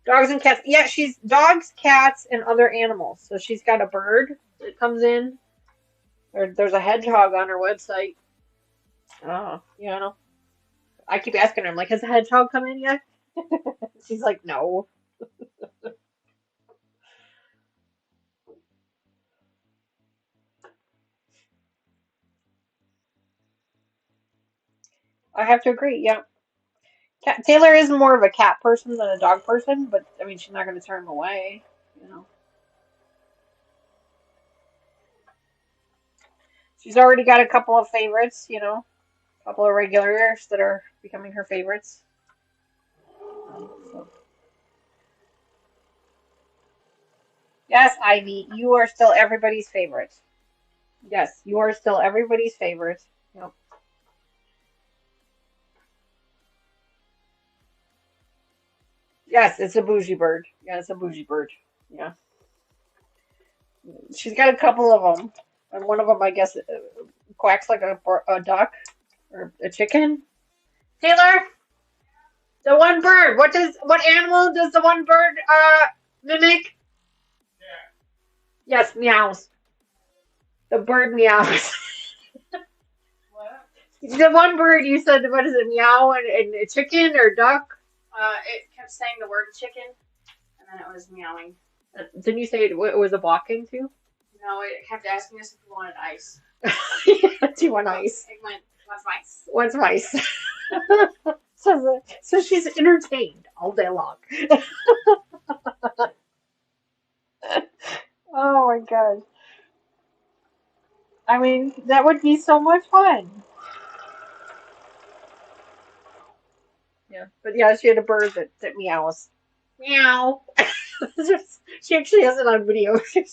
Dogs and cats. Yeah, she's dogs, cats, and other animals. So she's got a bird that comes in. There's a hedgehog on her website. Oh, you know. I keep asking her, I'm like, has the hedgehog come in yet? She's like, no. I have to agree, yeah. Taylor is more of a cat person than a dog person, but I mean, she's not going to turn him away, you know. She's already got a couple of favorites, you know, a couple of regulars that are becoming her favorites. So. Yes, Ivy, you are still everybody's favorite. Yes, you are still everybody's favorite. Yep. Yes, it's a bougie bird. Yeah, it's a bougie bird. Yeah. She's got a couple of them. And one of them, I guess, quacks like a duck or a chicken. Taylor, the one bird. What animal does the one bird mimic? Yes, meows. The bird meows. What? The one bird you said, what is it, meow and a chicken or duck? It kept saying the word chicken, and then it was meowing. Didn't you say it was a walking too? No, it kept asking us if we wanted ice. Do you want ice? It went, what's ice? What's ice? So she's entertained all day long. Oh my god. I mean, that would be so much fun. Yeah. But yeah, she had a bird that meows. Meow. She actually has it on video. You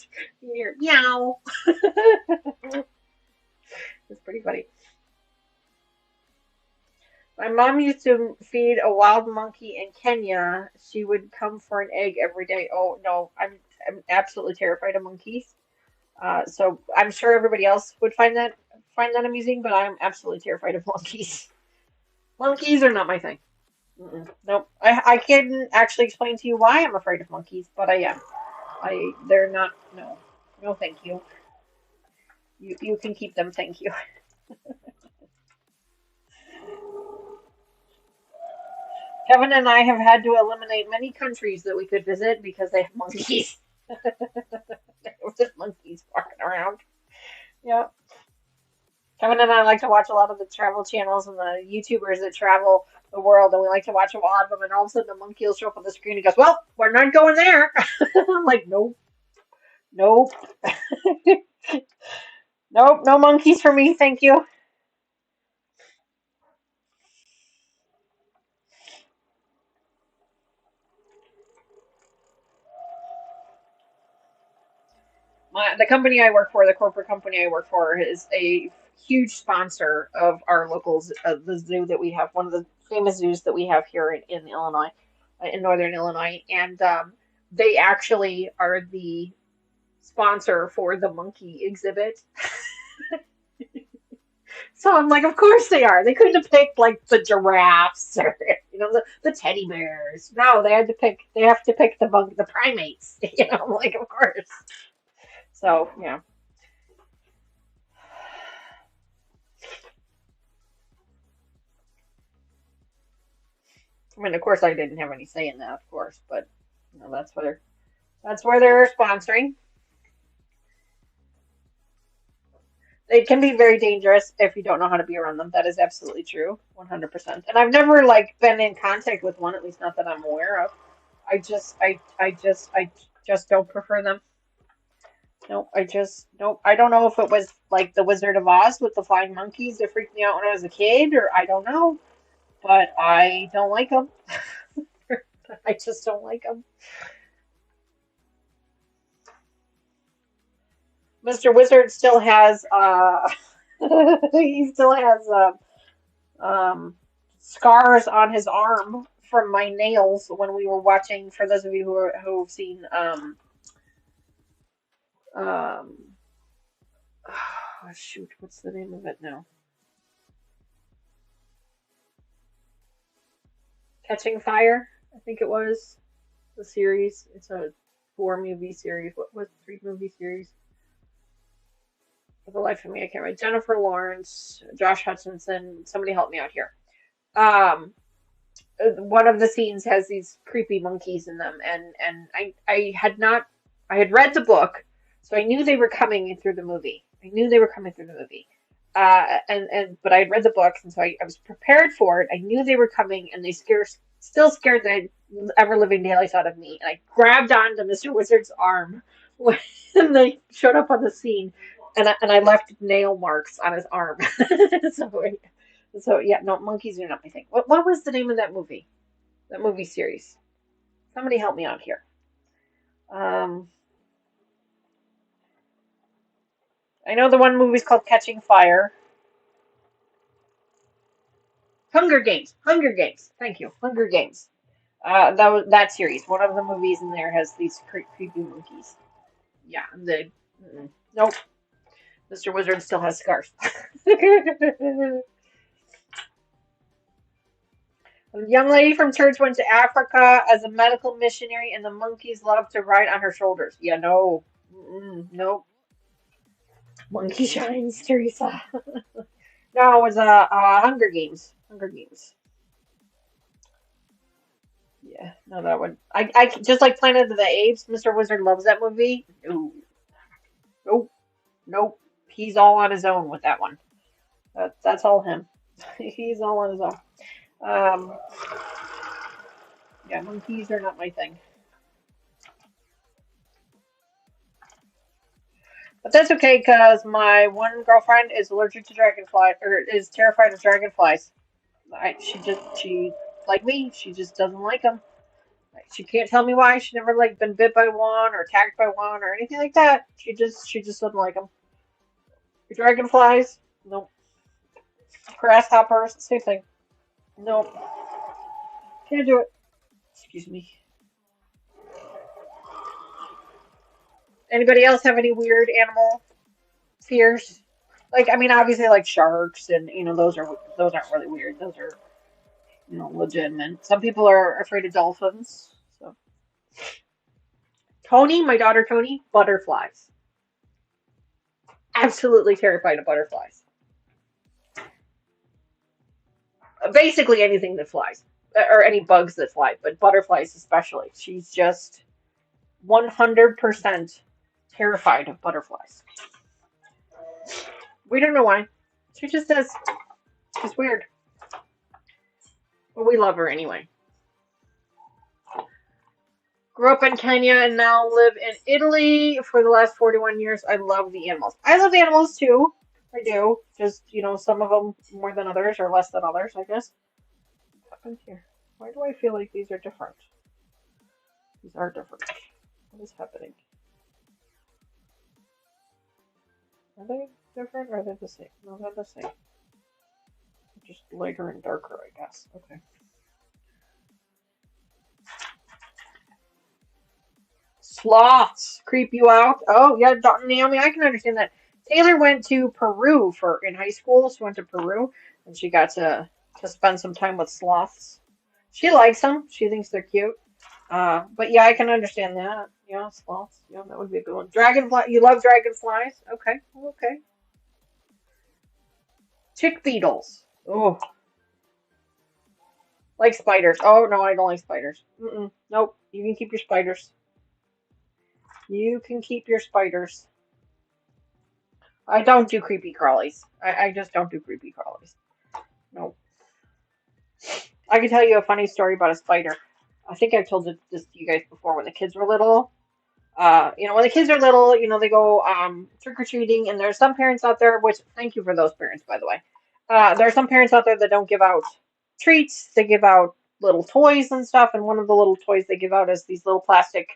hear meow. It's pretty funny. My mom used to feed a wild monkey in Kenya. She would come for an egg every day. Oh no, I'm absolutely terrified of monkeys. So I'm sure everybody else would find that amusing, but I'm absolutely terrified of monkeys. Monkeys are not my thing. Nope. I can't actually explain to you why I'm afraid of monkeys, but I am. They're not. No, no, thank you. You can keep them, thank you. Kevin and I have had to eliminate many countries that we could visit because they have monkeys. There's just monkeys walking around. Yeah. Kevin and I like to watch a lot of the travel channels and the YouTubers that travel the world, and we like to watch a lot of them. And all of a sudden, a monkey will show up on the screen and goes, "Well, we're not going there." I'm like, "Nope, nope, nope, no monkeys for me, thank you." The company I work for, the corporate company I work for, is a huge sponsor of our locals, the zoo that we have, one of the famous zoos that we have here in Illinois, in northern Illinois, and they actually are the sponsor for the monkey exhibit. So I'm like, of course they are. They couldn't have picked like the giraffes or the teddy bears. No, they had to pick. They have to pick the primates. I'm like, of course. So yeah. I mean, of course, I didn't have any say in that, of course, but that's where they're sponsoring. They can be very dangerous if you don't know how to be around them. That is absolutely true, 100%. And I've never like been in contact with one, at least not that I'm aware of. I just don't prefer them. Nope, nope. I don't know if it was like the Wizard of Oz with the flying monkeys that freaked me out when I was a kid, or I don't know, but I don't like them. I just don't like them. Mr. Wizard still has he still has scars on his arm from my nails when we were watching. For those of you who've seen um oh, shoot, what's the name of it now? Catching Fire, I think it was the series. It's a 4-movie series. What was 3-movie series? For the life of me, I can't remember. Jennifer Lawrence, Josh Hutcherson. Somebody help me out here. Um, one of the scenes has these creepy monkeys in them, and I had read the book, so I knew they were coming in through the movie. I knew they were coming through the movie. But I had read the book, and so I was prepared for it. I knew they were coming, and they still scared the ever living daylights out of me. And I grabbed onto Mr. Wizard's arm when they showed up on the scene, and I left nail marks on his arm. so so yeah, no, monkeys are not my thing. What was the name of that movie? That movie series? Somebody help me out here. Um, I know the one movie's called Catching Fire. Hunger Games. Hunger Games. Thank you. Hunger Games. That was that series. One of the movies in there has these creepy monkeys. Yeah, nope. Mr. Wizard still has scars. A young lady from church went to Africa as a medical missionary, and the monkeys loved to ride on her shoulders. Yeah, no. Nope. Monkey shines, Teresa. No, it was Hunger Games. Hunger Games. Yeah, no, that one. I just like Planet of the Apes. Mr. Wizard loves that movie. No, nope, nope. He's all on his own with that one. That's all him. He's all on his own. Um, yeah, monkeys are not my thing. But that's okay because my one girlfriend is allergic to dragonfly or is terrified of dragonflies. She like me. She just doesn't like them. She can't tell me why. She never like been bit by one or attacked by one or anything like that. She just doesn't like them. Dragonflies, nope. Grasshoppers, same thing. Nope. Can't do it. Excuse me. Anybody else have any weird animal fears? Like, I mean, obviously, like sharks, and those aren't really weird. Those are legitimate. Some people are afraid of dolphins. So, Tony, my daughter Tony, butterflies. Absolutely terrified of butterflies. Basically anything that flies, or any bugs that fly, but butterflies especially. She's just 100% terrified of butterflies. We don't know why. She just says it's weird. But we love her anyway. Grew up in Kenya and now live in Italy for the last 41 years. I love the animals. I love animals too. I do. Just, some of them more than others or less than others, I guess. What happened here? Why do I feel like these are different? These are different. What is happening? Are they different or are they the same? No, they're the same. Just lighter and darker, I guess. Okay. Sloths creep you out. Oh, yeah, Naomi, I can understand that. Taylor went to Peru in high school. She went to Peru and she got to spend some time with sloths. She likes them. She thinks they're cute. But yeah, I can understand that. Yeah, sloths. Yeah, that would be a good one. Dragonfly. You love dragonflies? Okay. Okay. Chick beetles. Oh, like spiders. Oh no, I don't like spiders. Nope. You can keep your spiders. You can keep your spiders. I don't do creepy crawlies. I just don't do creepy crawlies. No. I can tell you a funny story about a spider. I think I've told this to you guys before when the kids were little. When the kids are little, they go trick or treating, and there's some parents out there, which thank you for those parents, by the way. There are some parents out there that don't give out treats; they give out little toys and stuff. And one of the little toys they give out is these little plastic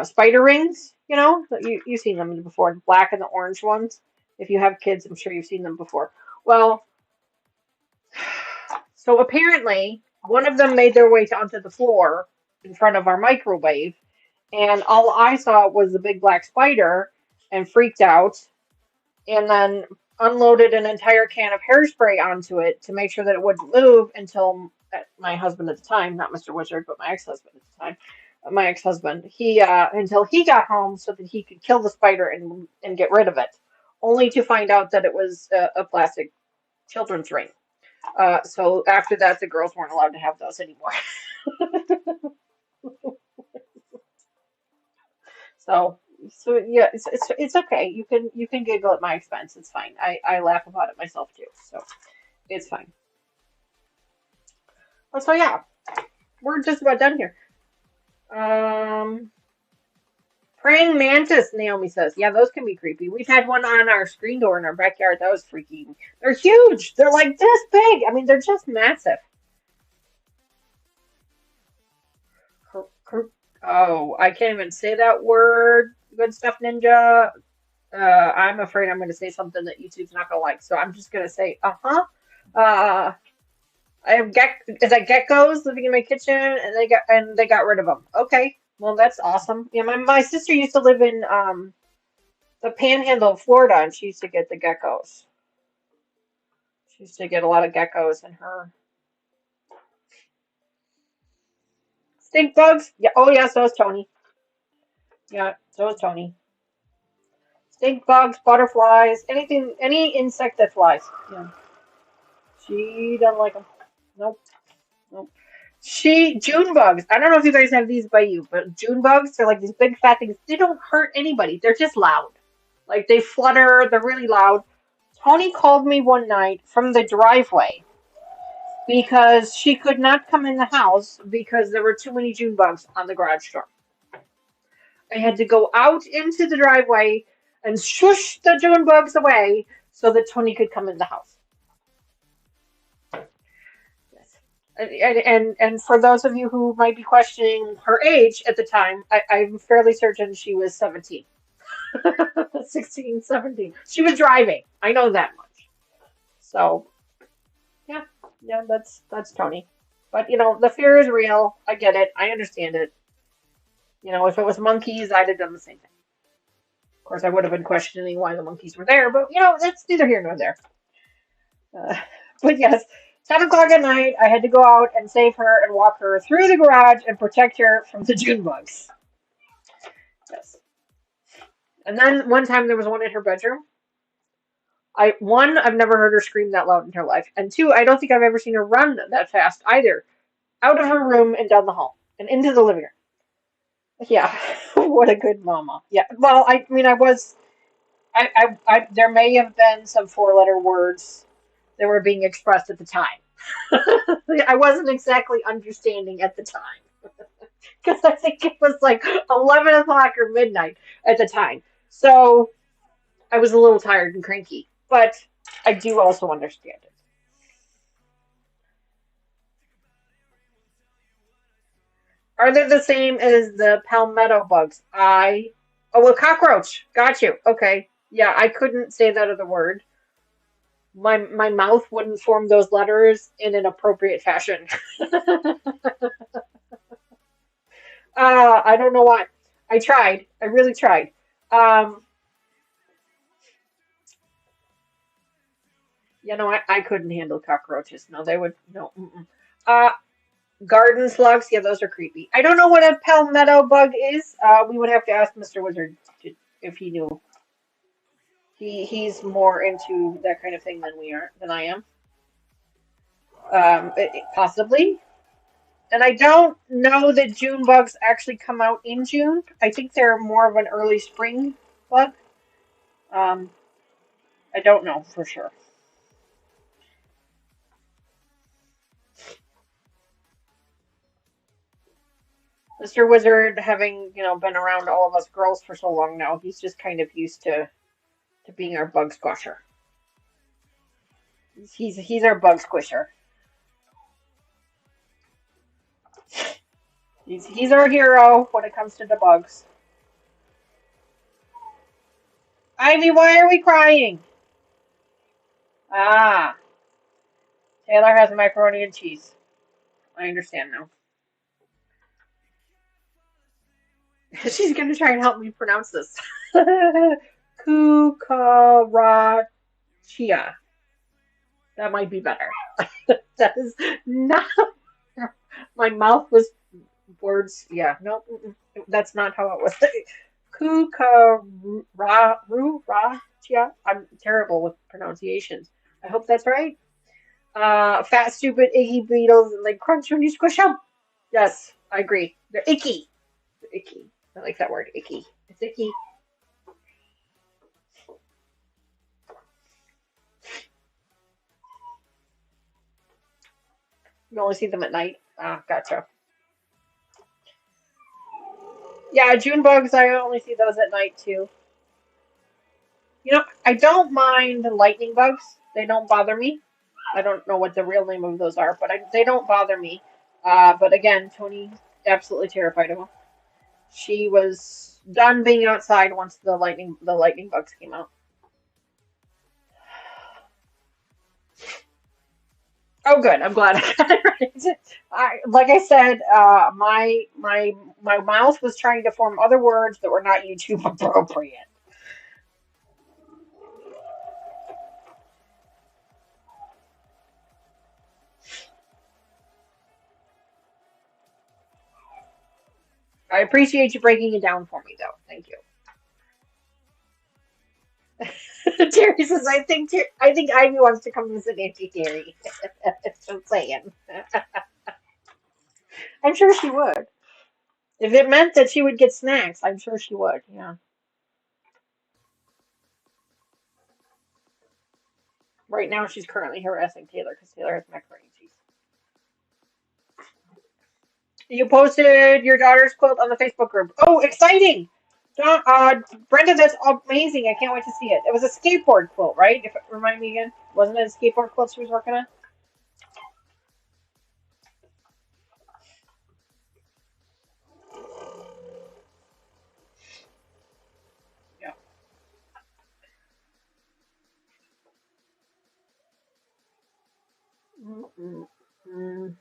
spider rings. You've seen them before, the black and the orange ones. If you have kids, I'm sure you've seen them before. Well, so apparently one of them made their way onto the floor in front of our microwave, and all I saw was the big black spider and freaked out, and then unloaded an entire can of hairspray onto it to make sure that it wouldn't move until my husband at the time, not Mr. Wizard, but my ex-husband at the time, he until he got home so that he could kill the spider and get rid of it, only to find out that it was a plastic children's ring. So after that, the girls weren't allowed to have those anymore. So yeah, it's okay. You can giggle at my expense. It's fine. I laugh about it myself too. So it's fine. So yeah, we're just about done here. Praying mantis, Naomi says. Yeah, those can be creepy. We've had one on our screen door in our backyard. That was freaky. They're huge. They're like this big. I mean, they're just massive. Oh, I can't even say that word. Good stuff, Ninja. I'm afraid I'm going to say something that YouTube's not going to like, so I'm just going to say, uh-huh. I have geckos living in my kitchen, and they got rid of them. Okay, well that's awesome. Yeah, my sister used to live in the Panhandle of Florida, and she used to get the geckos. She used to get a lot of geckos in her stink bugs. Yeah. Oh yeah, so is Tony. Yeah, so is Tony. Stink bugs, butterflies, any insect that flies. Yeah. She doesn't like them. Nope. Nope. June bugs. I don't know if you guys have these by you, but June bugs, they're like these big fat things. They don't hurt anybody. They're just loud. Like they flutter, they're really loud. Tony called me one night from the driveway because she could not come in the house because there were too many June bugs on the garage door. I had to go out into the driveway and shush the June bugs away so that Tony could come in the house. And for those of you who might be questioning her age at the time, I'm fairly certain she was 17. 16, 17. She was driving. I know that much. So, yeah, that's Tony. But, the fear is real. I get it. I understand it. If it was monkeys, I'd have done the same thing. Of course, I would have been questioning why the monkeys were there, but, that's neither here nor there. But yes, 10 o'clock at night, I had to go out and save her and walk her through the garage and protect her from the June bugs. Yes. And then one time there was one in her bedroom. I've never heard her scream that loud in her life. And two, I don't think I've ever seen her run that fast either. Out of her room and down the hall and into the living room. Yeah, what a good mama. Yeah, well, I mean, there may have been some four-letter words that were being expressed at the time. I wasn't exactly understanding at the time. Because I think it was like 11 o'clock or midnight at the time. So I was a little tired and cranky. But I do also understand it. Are they the same as the palmetto bugs? Oh, a cockroach. Got you. Okay. Yeah, I couldn't say that other word. My mouth wouldn't form those letters in an appropriate fashion. I don't know why. I tried. I really tried. I couldn't handle cockroaches. No, they would no. Mm-mm. Uh, Garden slugs. Yeah, those are creepy. I don't know what a palmetto bug is. We would have to ask Mr. Wizard if he knew. He's more into that kind of thing than I am. Possibly. And I don't know that June bugs actually come out in June. I think they're more of an early spring bug. I don't know for sure. Mr. Wizard, having, been around all of us girls for so long now, he's just kind of used to being our bug squasher. He's our bug squisher. He's our hero when it comes to the bugs. Ivy, why are we crying? Ah, Taylor has macaroni and cheese. I understand now. She's gonna try and help me pronounce this. Cucarachia. That might be better. That is not. My mouth was words. Yeah, no, that's not how it was. Cucarachia. I'm terrible with pronunciations. I hope that's right. Fat, stupid, icky beetles, and they crunch when you squish them. Yes, I agree. They're icky. They're icky. I like that word, icky. It's icky. You only see them at night. Ah, gotcha. Yeah, June bugs, I only see those at night too. I don't mind lightning bugs. They don't bother me. I don't know what the real name of those are, but they don't bother me. But again, Tony absolutely terrified of them. She was done being outside once the lightning bugs came out. Oh, good. I'm glad I got it right. Like I said, my mouth was trying to form other words that were not YouTube appropriate. I appreciate you breaking it down for me, though. Thank you. Terry says, I think Ivy wants to come visit Auntie Terry. Just saying. I'm sure she would. If it meant that she would get snacks, I'm sure she would. Yeah. Right now, she's currently harassing Taylor because Taylor has macaroni and cheese. You posted your daughter's quilt on the Facebook group. Oh, exciting! Brenda, that's amazing. I can't wait to see it. It was a skateboard quilt, right? If remind me again, wasn't it a skateboard quilt she was working on? Yeah. Mm-mm. Mm-mm.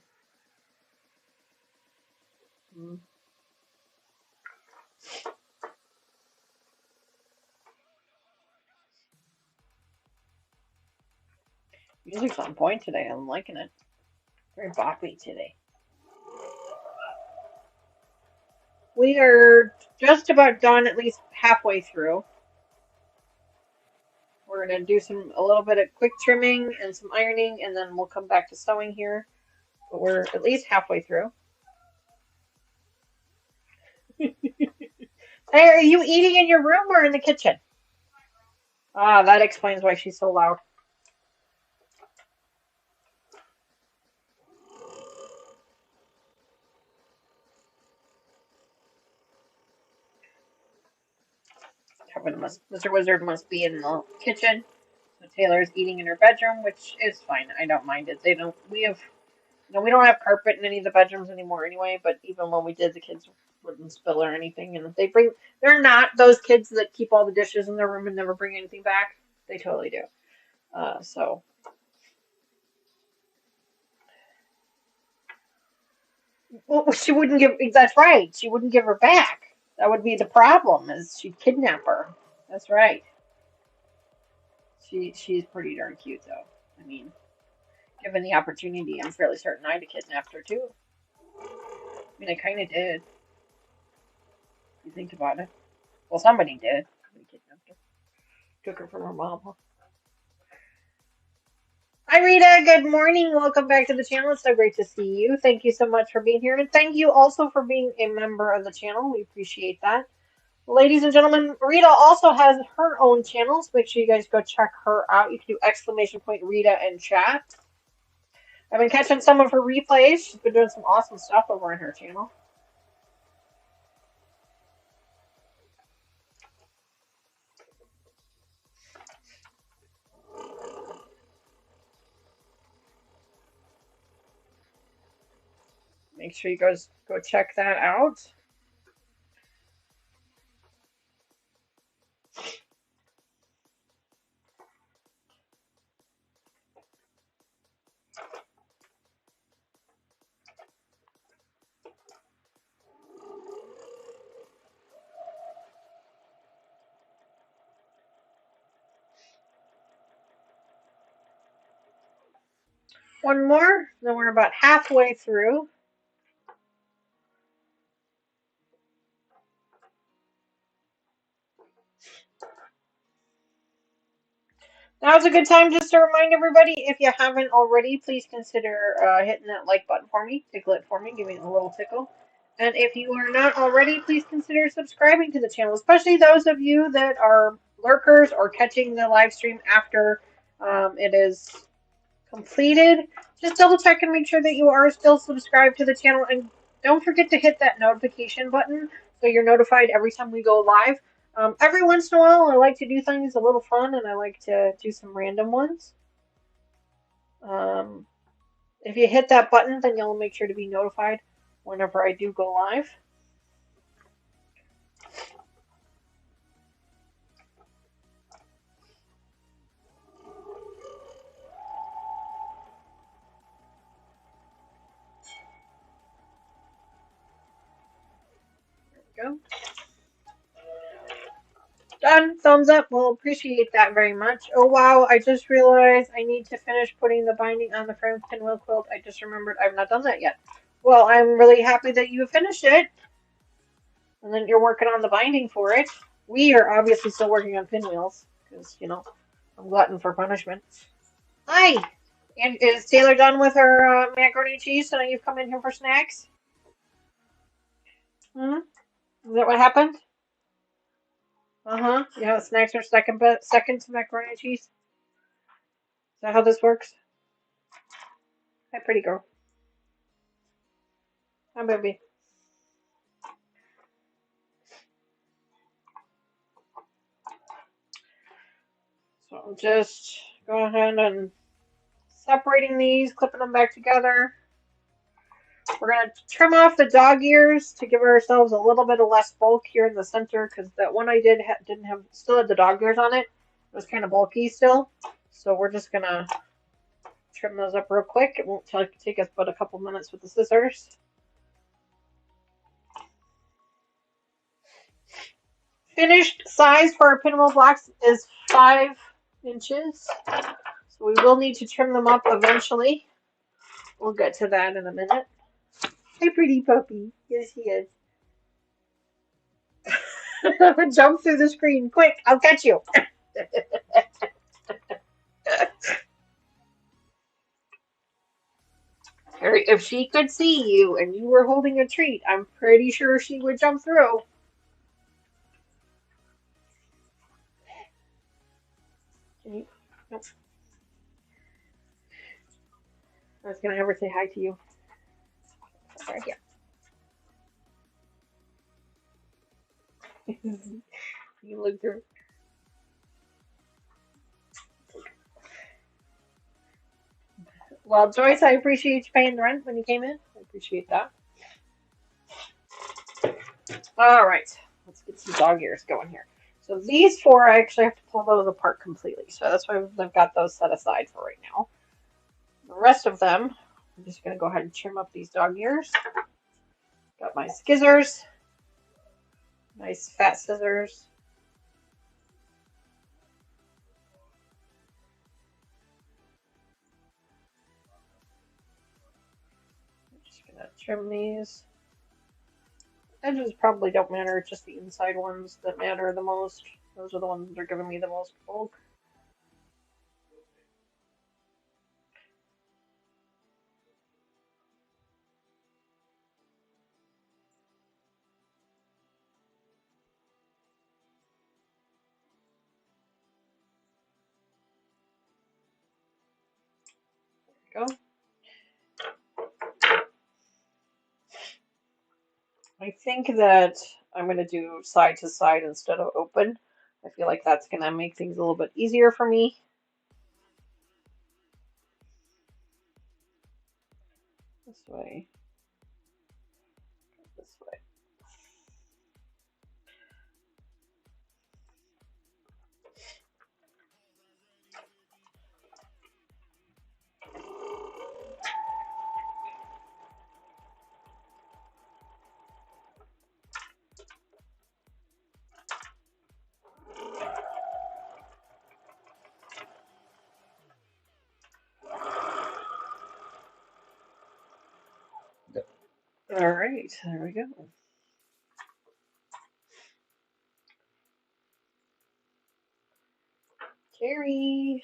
Music's on point today. I'm liking it. Very boppy today. We are just about done, at least halfway through. We're gonna do a little bit of quick trimming and some ironing, and then we'll come back to sewing here. But we're at least halfway through. Hey, are you eating in your room or in the kitchen? Ah, that explains why she's so loud. Mr. Wizard must be in the kitchen. So Taylor's eating in her bedroom, which is fine. I don't mind it. We don't have carpet in any of the bedrooms anymore anyway, but even when we did, the kids wouldn't spill or anything. And they're not those kids that keep all the dishes in their room and never bring anything back. They totally do. So. Well, she wouldn't give, that's right. She wouldn't give her back. That would be the problem, is she'd kidnap her. That's right. She's pretty darn cute, though. I mean, given the opportunity, I'm fairly certain I'd have kidnapped her, too. I mean, I kind of did. If you think about it. Well, somebody did. Somebody kidnapped her. Took her from her mom, huh? Hi, Rita. Good morning. Welcome back to the channel. It's so great to see you. Thank you so much for being here. And thank you also for being a member of the channel. We appreciate that. Ladies and gentlemen, Rita also has her own channels. Make sure you guys go check her out. You can do exclamation point Rita in chat. I've been catching some of her replays. She's been doing some awesome stuff over on her channel. Make sure you guys go check that out. One more, then we're about halfway through. Now's a good time just to remind everybody, if you haven't already, please consider hitting that like button for me, tickle it for me, give me a little tickle. And if you are not already, please consider subscribing to the channel, especially those of you that are lurkers or catching the live stream after it is completed. Just double check and make sure that you are still subscribed to the channel, and don't forget to hit that notification button so you're notified every time we go live. Every once in a while, I like to do things a little fun, and I like to do some random ones. If you hit that button, then you'll make sure to be notified whenever I do go live. There we go. Done. Thumbs up. We'll appreciate that very much. Oh wow, I just realized I need to finish putting the binding on the framed pinwheel quilt. I just remembered I've not done that yet. Well, I'm really happy that you finished it. And then you're working on the binding for it. We are obviously still working on pinwheels. Because, you know, I'm glutton for punishment. Hi! And is Taylor done with her macaroni and cheese? So now you've come in here for snacks? Hmm? Is that what happened? Uh-huh. Yeah, snacks are second to macaroni and cheese. Is that how this works? Hi, pretty girl. Hi, baby. So I'm just going ahead and separating these, clipping them back together. We're going to trim off the dog ears to give ourselves a little bit of less bulk here in the center, because that one I did didn't have, still had the dog ears on it. It was kind of bulky still. So we're just going to trim those up real quick. It won't take us but a couple minutes with the scissors. Finished size for our pinwheel blocks is 5 inches. So we will need to trim them up eventually. We'll get to that in a minute. Hey, pretty puppy. Yes, he is. Jump through the screen. Quick, I'll catch you. If she could see you and you were holding a treat, I'm pretty sure she would jump through. Can you? Nope. I was gonna have her say hi to you. Right here. You look through. Well, Joyce, I appreciate you paying the rent when you came in. I appreciate that. All right, let's get some dog ears going here. So these 4, I actually have to pull those apart completely. So that's why I've got those set aside for right now. The rest of them, I'm just going to go ahead and trim up these dog ears. Got my scissors. Nice fat scissors. I'm just going to trim these. Edges probably don't matter, just the inside ones that matter the most. Those are the ones that are giving me the most bulk. go. I think that I'm going to do side to side instead of open. I feel like that's going to make things a little bit easier for me. This way. This way. All right, there we go. Carrie.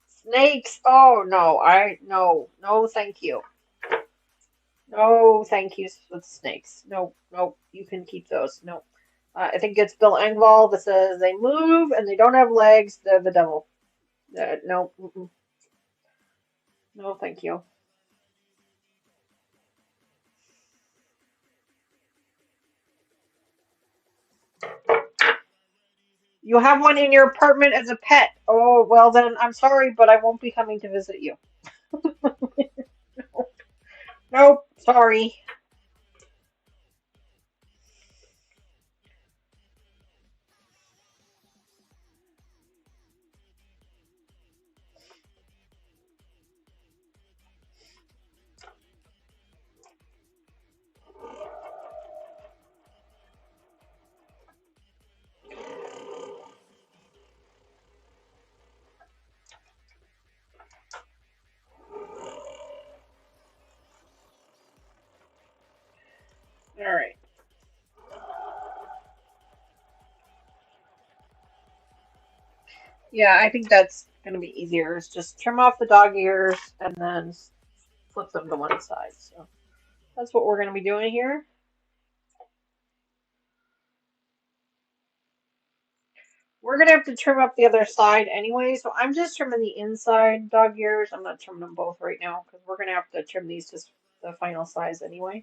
Snakes. Oh no, no, thank you. No, thank you with snakes. No, no, you can keep those. No. I think it's Bill Engvall that says they move and they don't have legs. They're the devil. No, no, thank you. You have one in your apartment as a pet. Oh, well then, I'm sorry, but I won't be coming to visit you. Nope, sorry. All right. Yeah, I think that's going to be easier. Is just trim off the dog ears and then flip them to one side. So that's what we're going to be doing here. We're going to have to trim up the other side anyway, so I'm just trimming the inside dog ears. I'm not trimming them both right now because we're going to have to trim these to the final size anyway.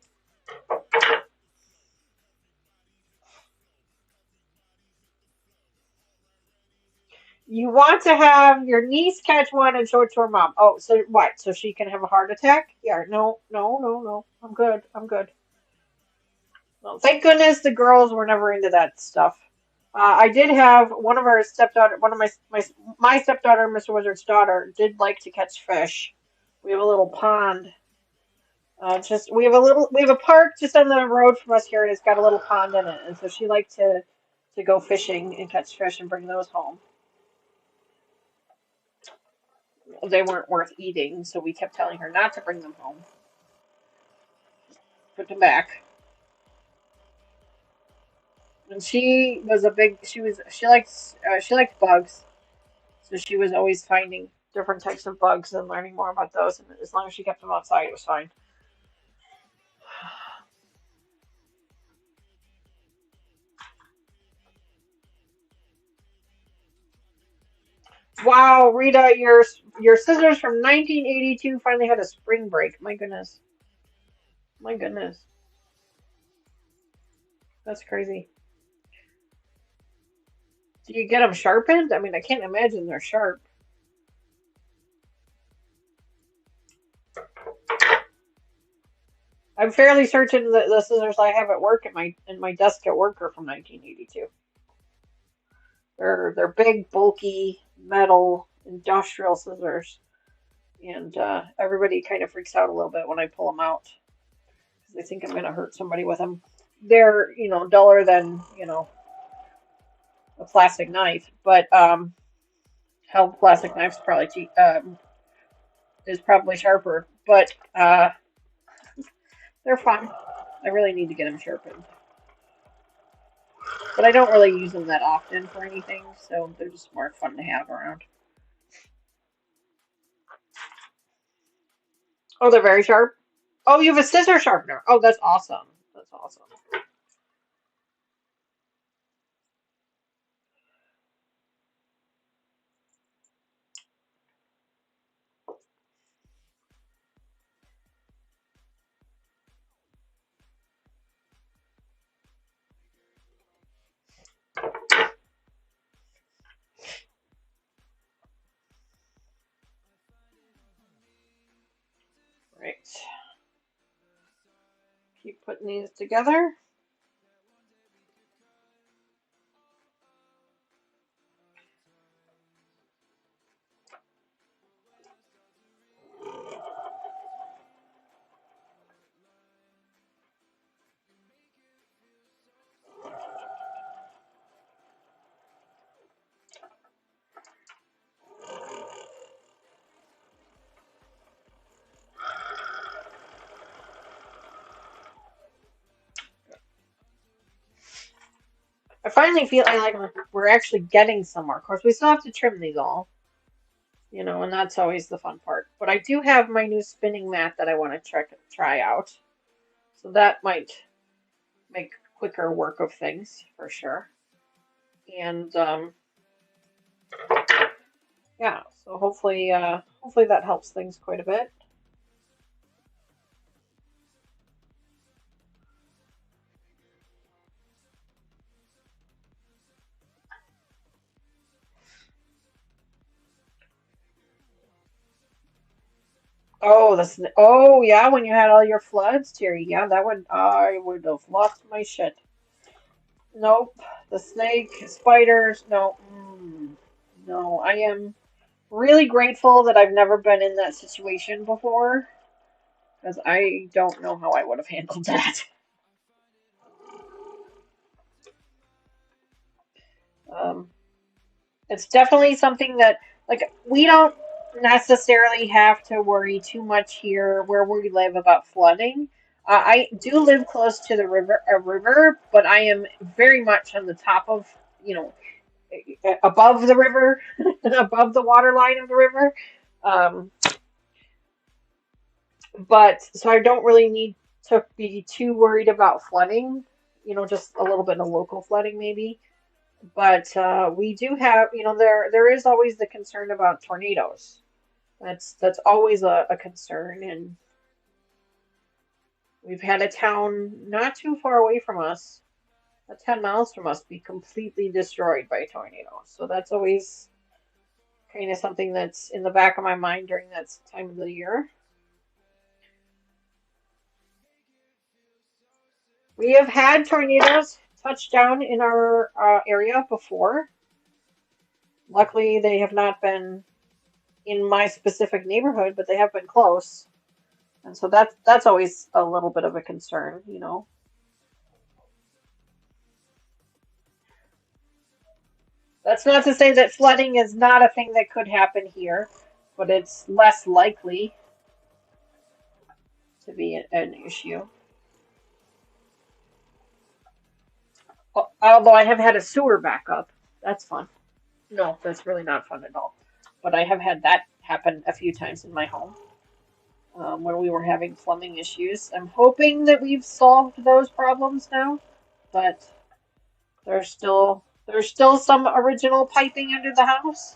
You want to have your niece catch one and show it to her mom. Oh, so what? So she can have a heart attack? Yeah, no, no, no, no. I'm good. I'm good. Well, thank goodness the girls were never into that stuff. I did have one of our stepdaughter, one of my stepdaughter, Mr. Wizard's daughter, did like to catch fish. We have a little pond. We have a park just on the road from us here, and it's got a little pond in it, and so she liked to go fishing and catch fish and bring those home. They weren't worth eating, so we kept telling her not to bring them home. Put them back. And she was a big. She liked bugs, so she was always finding different types of bugs and learning more about those. And as long as she kept them outside, it was fine. Wow, Rita, your scissors from 1982 finally had a spring break. My goodness. My goodness. That's crazy. Do you get them sharpened? I mean, I can't imagine they're sharp. I'm fairly certain that the scissors I have at work at my desk at work are from 1982. They're big, bulky, metal, industrial scissors, and everybody kind of freaks out a little bit when I pull them out because they think I'm going to hurt somebody with them. They're duller than a plastic knife, but hell, plastic knife's probably is probably sharper, but they're fun. I really need to get them sharpened. But I don't really use them that often for anything, so they're just more fun to have around. Oh, they're very sharp? Oh, you have a scissor sharpener. Oh, that's awesome. That's awesome. Right. Keep putting these together. I finally feel like we're actually getting somewhere. Of course, we still have to trim these all, you know, and that's always the fun part. But I do have my new spinning mat that I want to try out, so that might make quicker work of things for sure. And yeah, so hopefully that helps things quite a bit. Oh, oh yeah, when you had all your floods, Terry. Yeah, that would I would have lost my shit. Nope. The snake, spiders, no. No, I am really grateful that I've never been in that situation before, because I don't know how I would have handled that. Um, it's definitely something that, like, we don't necessarily have to worry too much here where we live about flooding. I do live close to the river, but I am very much on the top of, you know, above the river, above the water line of the river. Um, but so I don't really need to be too worried about flooding, you know, just a little bit of local flooding maybe. But we do have, you know, there is always the concern about tornadoes. That's always a concern, and we've had a town not too far away from us, 10 miles from us, be completely destroyed by tornadoes. So that's always kind of something that's in the back of my mind during that time of the year. We have had tornadoes touch down in our area before. Luckily, they have not been in my specific neighborhood, but they have been close. And so that's always a little bit of a concern, you know. That's not to say that flooding is not a thing that could happen here, but it's less likely to be an issue. Although I have had a sewer backup. That's fun. No, that's really not fun at all. But I have had that happen a few times in my home when we were having plumbing issues. I'm hoping that we've solved those problems now, but there's still some original piping under the house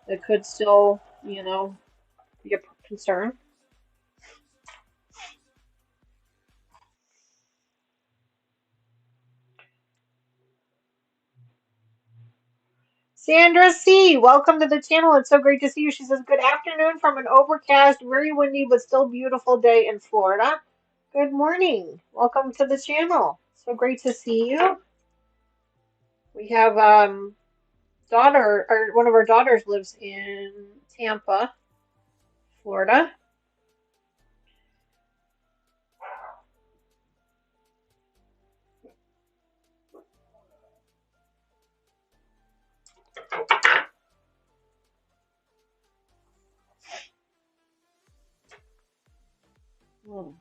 that could still, you know, be a concern. Sandra C., welcome to the channel. It's so great to see you. She says, good afternoon from an overcast, very windy, but still beautiful day in Florida. Good morning. Welcome to the channel. So great to see you. We have daughter, or one of our daughters lives in Tampa, Florida. Hmm.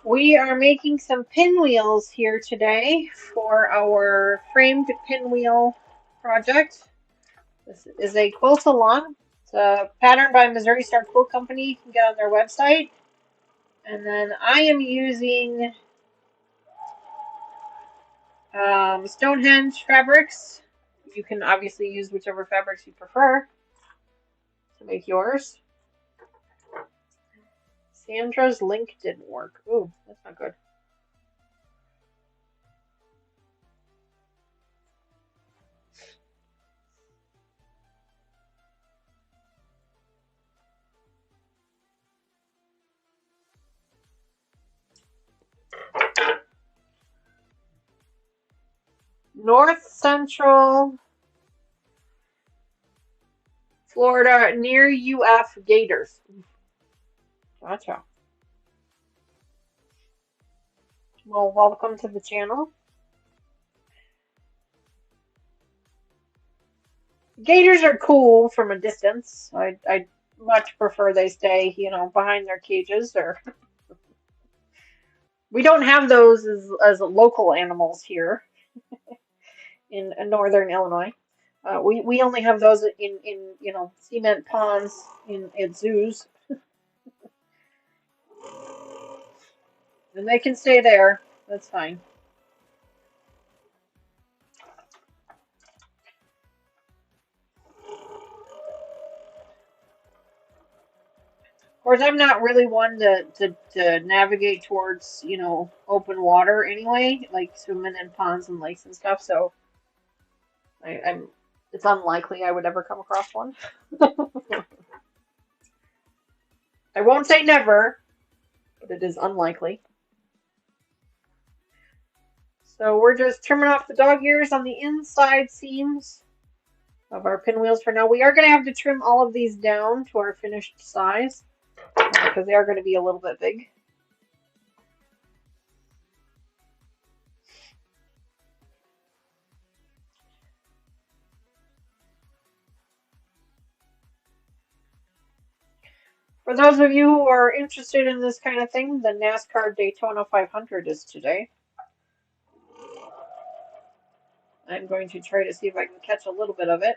We are making some pinwheels here today for our framed pinwheel project. This is a quilt along. It's a pattern by Missouri Star Quilt Company. You can get on their website. And then I am using Stonehenge fabrics. You can obviously use whichever fabrics you prefer to make yours. Sandra's link didn't work. Ooh, that's not good. North Central Florida near UF Gators. Gotcha. Well, welcome to the channel. Gators are cool from a distance. I much prefer they stay, behind their cages. Or we don't have those as local animals here in northern Illinois. We only have those in cement ponds in zoos, and they can stay there. That's fine. Of course, I'm not really one to navigate towards, open water anyway, like swimming in ponds and lakes and stuff, so I'm it's unlikely I would ever come across one. I won't say never, but it is unlikely. So we're just trimming off the dog ears on the inside seams of our pinwheels for now. We are going to have to trim all of these down to our finished size because they are going to be a little bit big. For those of you who are interested in this kind of thing, the NASCAR Daytona 500 is today. I'm going to try to see if I can catch a little bit of it.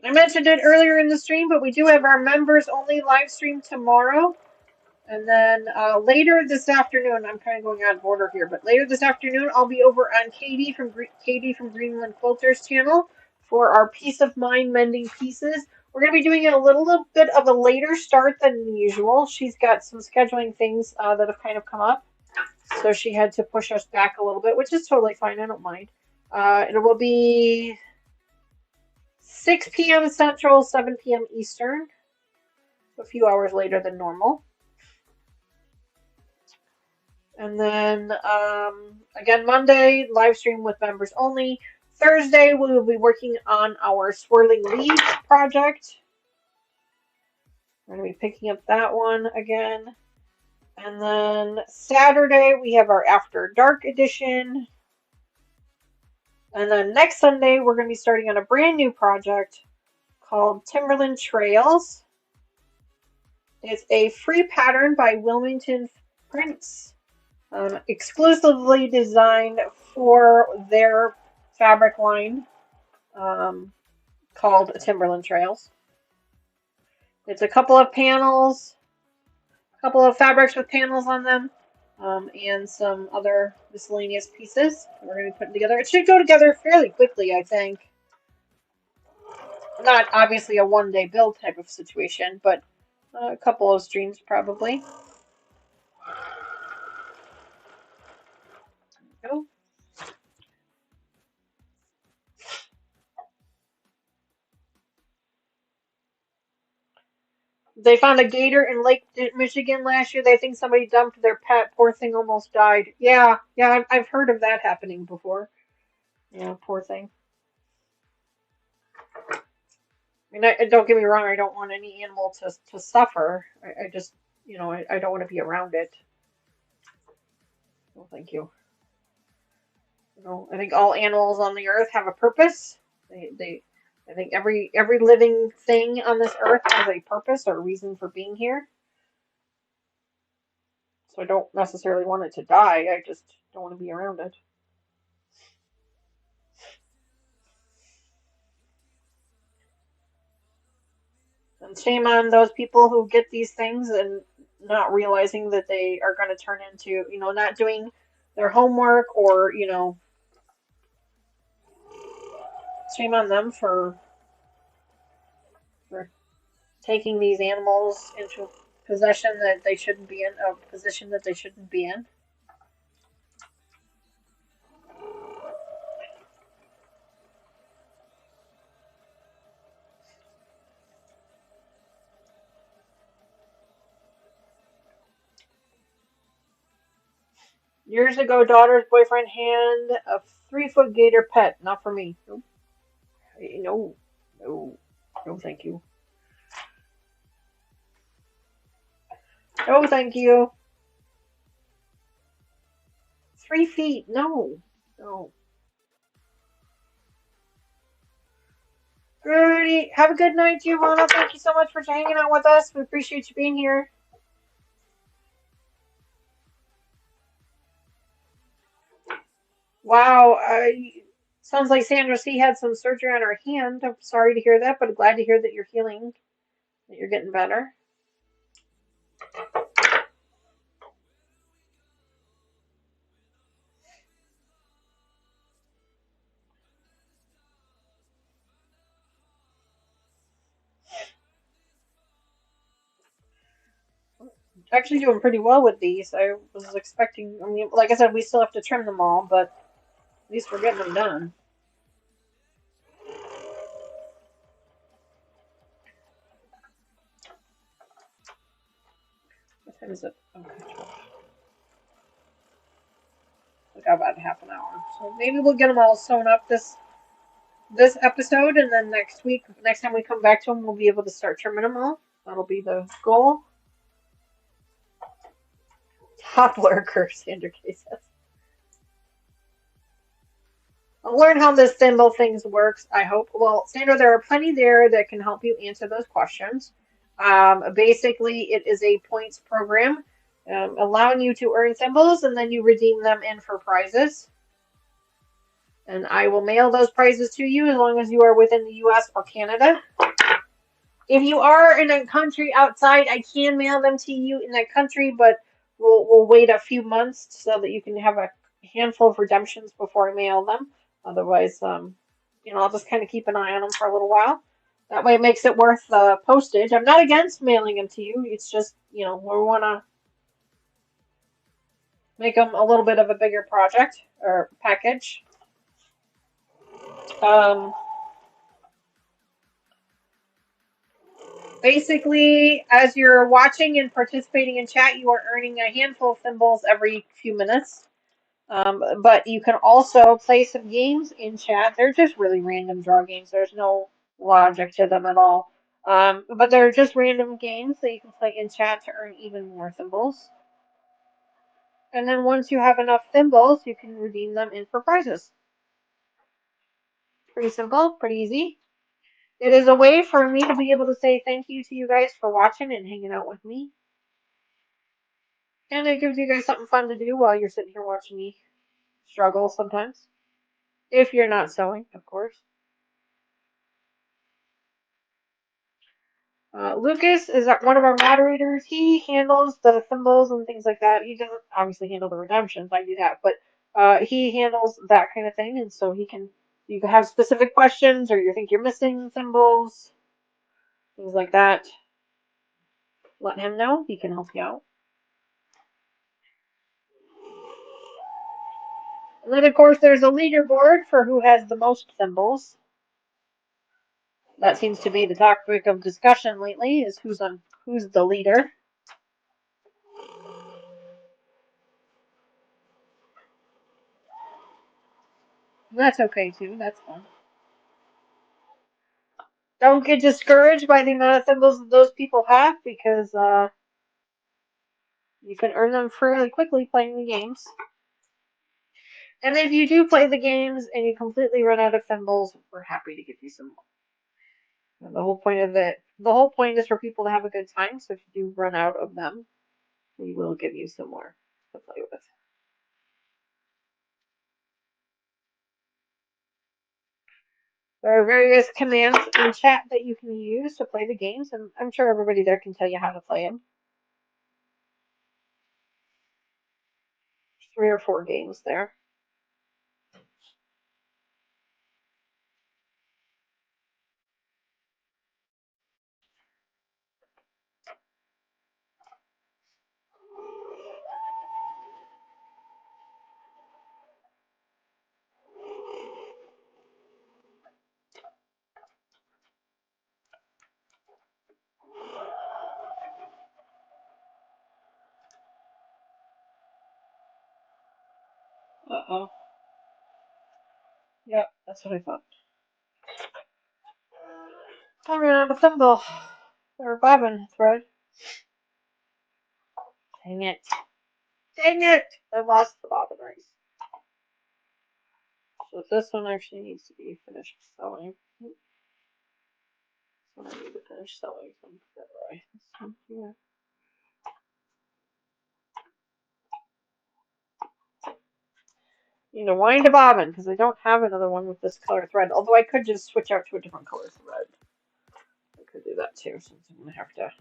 I mentioned it earlier in the stream, but we do have our members only live stream tomorrow. And then later this afternoon, I'm kind of going out of order here, but later this afternoon, I'll be over on Katie from Greenland Quilters channel for our Peace of Mind Mending Pieces. We're going to be doing it a little bit of a later start than usual. She's got some scheduling things that have kind of come up, so she had to push us back a little bit, which is totally fine. I don't mind. It will be 6 p.m. Central, 7 p.m. Eastern, a few hours later than normal. And then, again, Monday, live stream with members only. Thursday, we will be working on our Swirling Leaves project. We're going to be picking up that one again. And then Saturday, we have our After Dark edition. And then next Sunday, we're going to be starting on a brand new project called Timberland Trails. It's a free pattern by Wilmington Prints, exclusively designed for their fabric line called Timberland Trails. It's a couple of panels, a couple of fabrics with panels on them, and some other miscellaneous pieces we're going to be putting together. It should go together fairly quickly, I think. Not obviously a one-day build type of situation, but a couple of streams probably. There we go. They found a gator in Lake Michigan last year. They think somebody dumped their pet. Poor thing almost died. Yeah, I've heard of that happening before. Yeah, poor thing. I mean, don't get me wrong. I don't want any animal to suffer. I just, I don't want to be around it. Well, thank you. I think all animals on the earth have a purpose. I think every living thing on this earth has a purpose or a reason for being here. So I don't necessarily want it to die. I just don't want to be around it. And shame on those people who get these things and not realizing that they are going to turn into, not doing their homework or, shame on them for taking these animals into a possession that they shouldn't be in, a position that they shouldn't be in. Years ago, daughter's boyfriend had a 3-foot gator pet. Not for me. Nope. No. No. No, thank you. No, thank you. 3 feet. No. No. Alrighty. Have a good night, Giovanna. Thank you so much for hanging out with us. We appreciate you being here. Wow. Sounds like Sandra C had some surgery on her hand. I'm sorry to hear that, but glad to hear that you're healing, that you're getting better. Actually doing pretty well with these. I was expecting, I mean, like I said, we still have to trim them all, but at least we're getting them done. What time is it? Okay. Like about half an hour. So maybe we'll get them all sewn up this episode, and then next week, next time we come back to them, we'll be able to start trimming them all. That'll be the goal. Top lurker, Sandra K says. I'll learn how this thimble things works, I hope. Well, Sandra, there are plenty there that can help you answer those questions. Basically, it is a points program, allowing you to earn thimbles, and then you redeem them in for prizes. And I will mail those prizes to you as long as you are within the U.S. or Canada. If you are in a country outside, I can mail them to you in that country, but we'll wait a few months so that you can have a handful of redemptions before I mail them. Otherwise, I'll just kind of keep an eye on them for a little while. That way, it makes it worth the postage. I'm not against mailing them to you. It's just, we want to make them a little bit of a bigger project or package. Um, Basically, as you're watching and participating in chat, you are earning a handful of thimbles every few minutes. But you can also play some games in chat. They're just really random draw games. There's no logic to them at all. But they're just random games that you can play in chat to earn even more thimbles. And then once you have enough thimbles, you can redeem them in for prizes. Pretty simple, pretty easy. It is a way for me to be able to say thank you to you guys for watching and hanging out with me. And it gives you guys something fun to do while you're sitting here watching me struggle sometimes. If you're not sewing, of course. Lucas is one of our moderators. He handles the thimbles and things like that. He doesn't obviously handle the redemptions. I do that, but he handles that kind of thing, and so you can have specific questions, or you think you're missing thimbles, things like that. Let him know. He can help you out. And then, of course, there's a leaderboard for who has the most thimbles. That seems to be the topic of discussion lately: is who's the leader. That's okay too. That's fun. Don't get discouraged by the amount of thimbles that those people have, because you can earn them fairly quickly playing the games. And if you do play the games and you completely run out of thimbles, we're happy to give you some more. The whole point is for people to have a good time. So if you do run out of them, we will give you some more to play with. There are various commands in chat that you can use to play the games, and I'm sure everybody there can tell you how to play them. 3 or 4 games there. Uh-oh. Yep, that's what I thought. I ran out of thimble. Or bobbin thread. Dang it. Dang it! I lost the bobbin race. So this one actually needs to be finished sewing. So I need to finish sewing some right. This one here. Need to wind a bobbin because I don't have another one with this color thread. Although I could just switch out to a different color thread. I could do that too, since I'm gonna have to.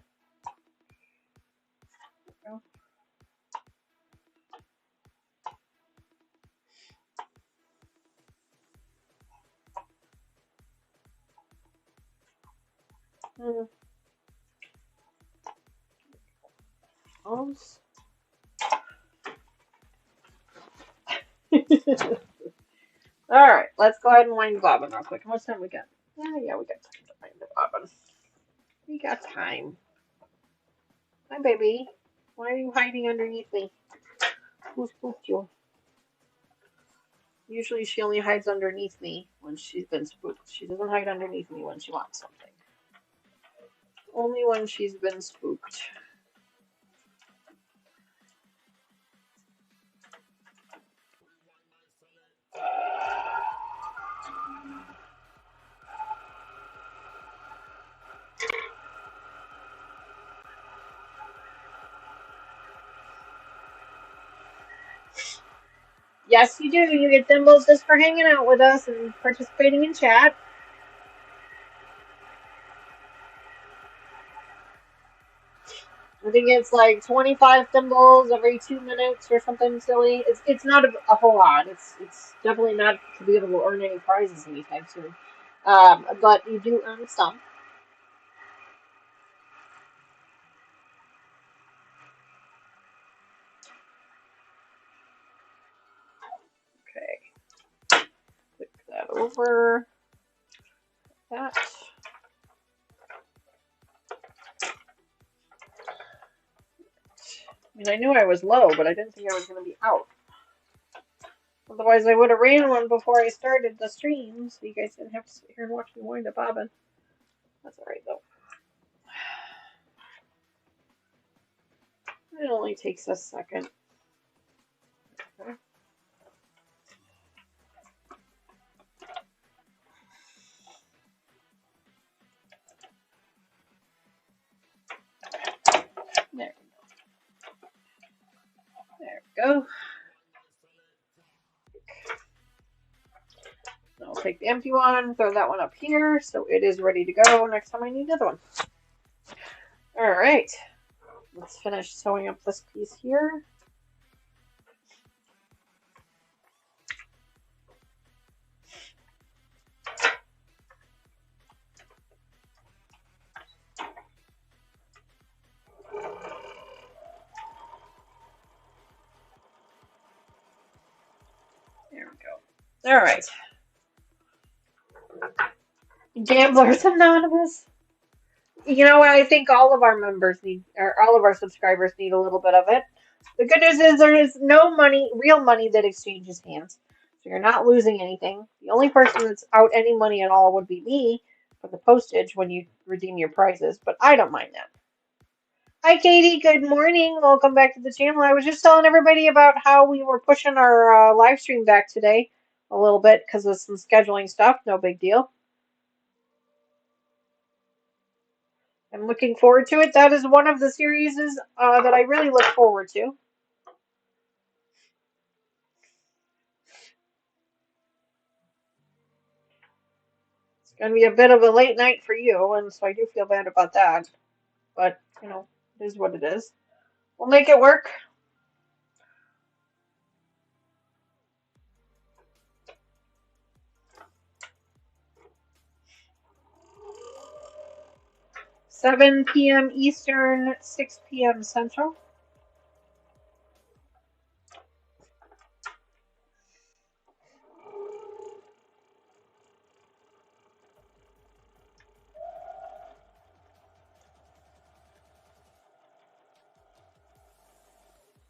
Almost. Alright, let's go ahead and wind the bobbin real quick. How much time we got? Yeah, we got time to wind the bobbin. We got time. Hi, baby. Why are you hiding underneath me? Who spooked you? Usually she only hides underneath me when she's been spooked. She doesn't hide underneath me when she wants something. Only when she's been spooked. Yes, you do. You get thimbles just for hanging out with us and participating in chat. I think it's like 25 thimbles every 2 minutes or something silly. It's not a whole lot. It's definitely not to be able to earn any prizes anytime soon. But you do earn some. Okay. Click that over. That. I mean, I knew I was low, but I didn't think I was going to be out. Otherwise, I would have ran one before I started the stream, so you guys didn't have to sit here and watch me wind up bobbin. That's alright, though. It only takes a second. Okay. There we go. I'll take the empty one, throw that one up here, so it is ready to go next time I need another one. Alright, let's finish sewing up this piece here. There we go. Alright. Gamblers Anonymous. You know what? I think all of our members need, or all of our subscribers need a little bit of it. The good news is there is no money, real money that exchanges hands. So you're not losing anything. The only person that's out any money at all would be me for the postage when you redeem your prizes, but I don't mind that. Hi, Katie. Good morning. Welcome back to the channel. I was just telling everybody about how we were pushing our live stream back today a little bit because of some scheduling stuff. No big deal. I'm looking forward to it. That is one of the series that I really look forward to. It's going to be a bit of a late night for you, and so I do feel bad about that. But, you know, it is what it is. We'll make it work. (7 p.m. Eastern, 6 p.m. Central.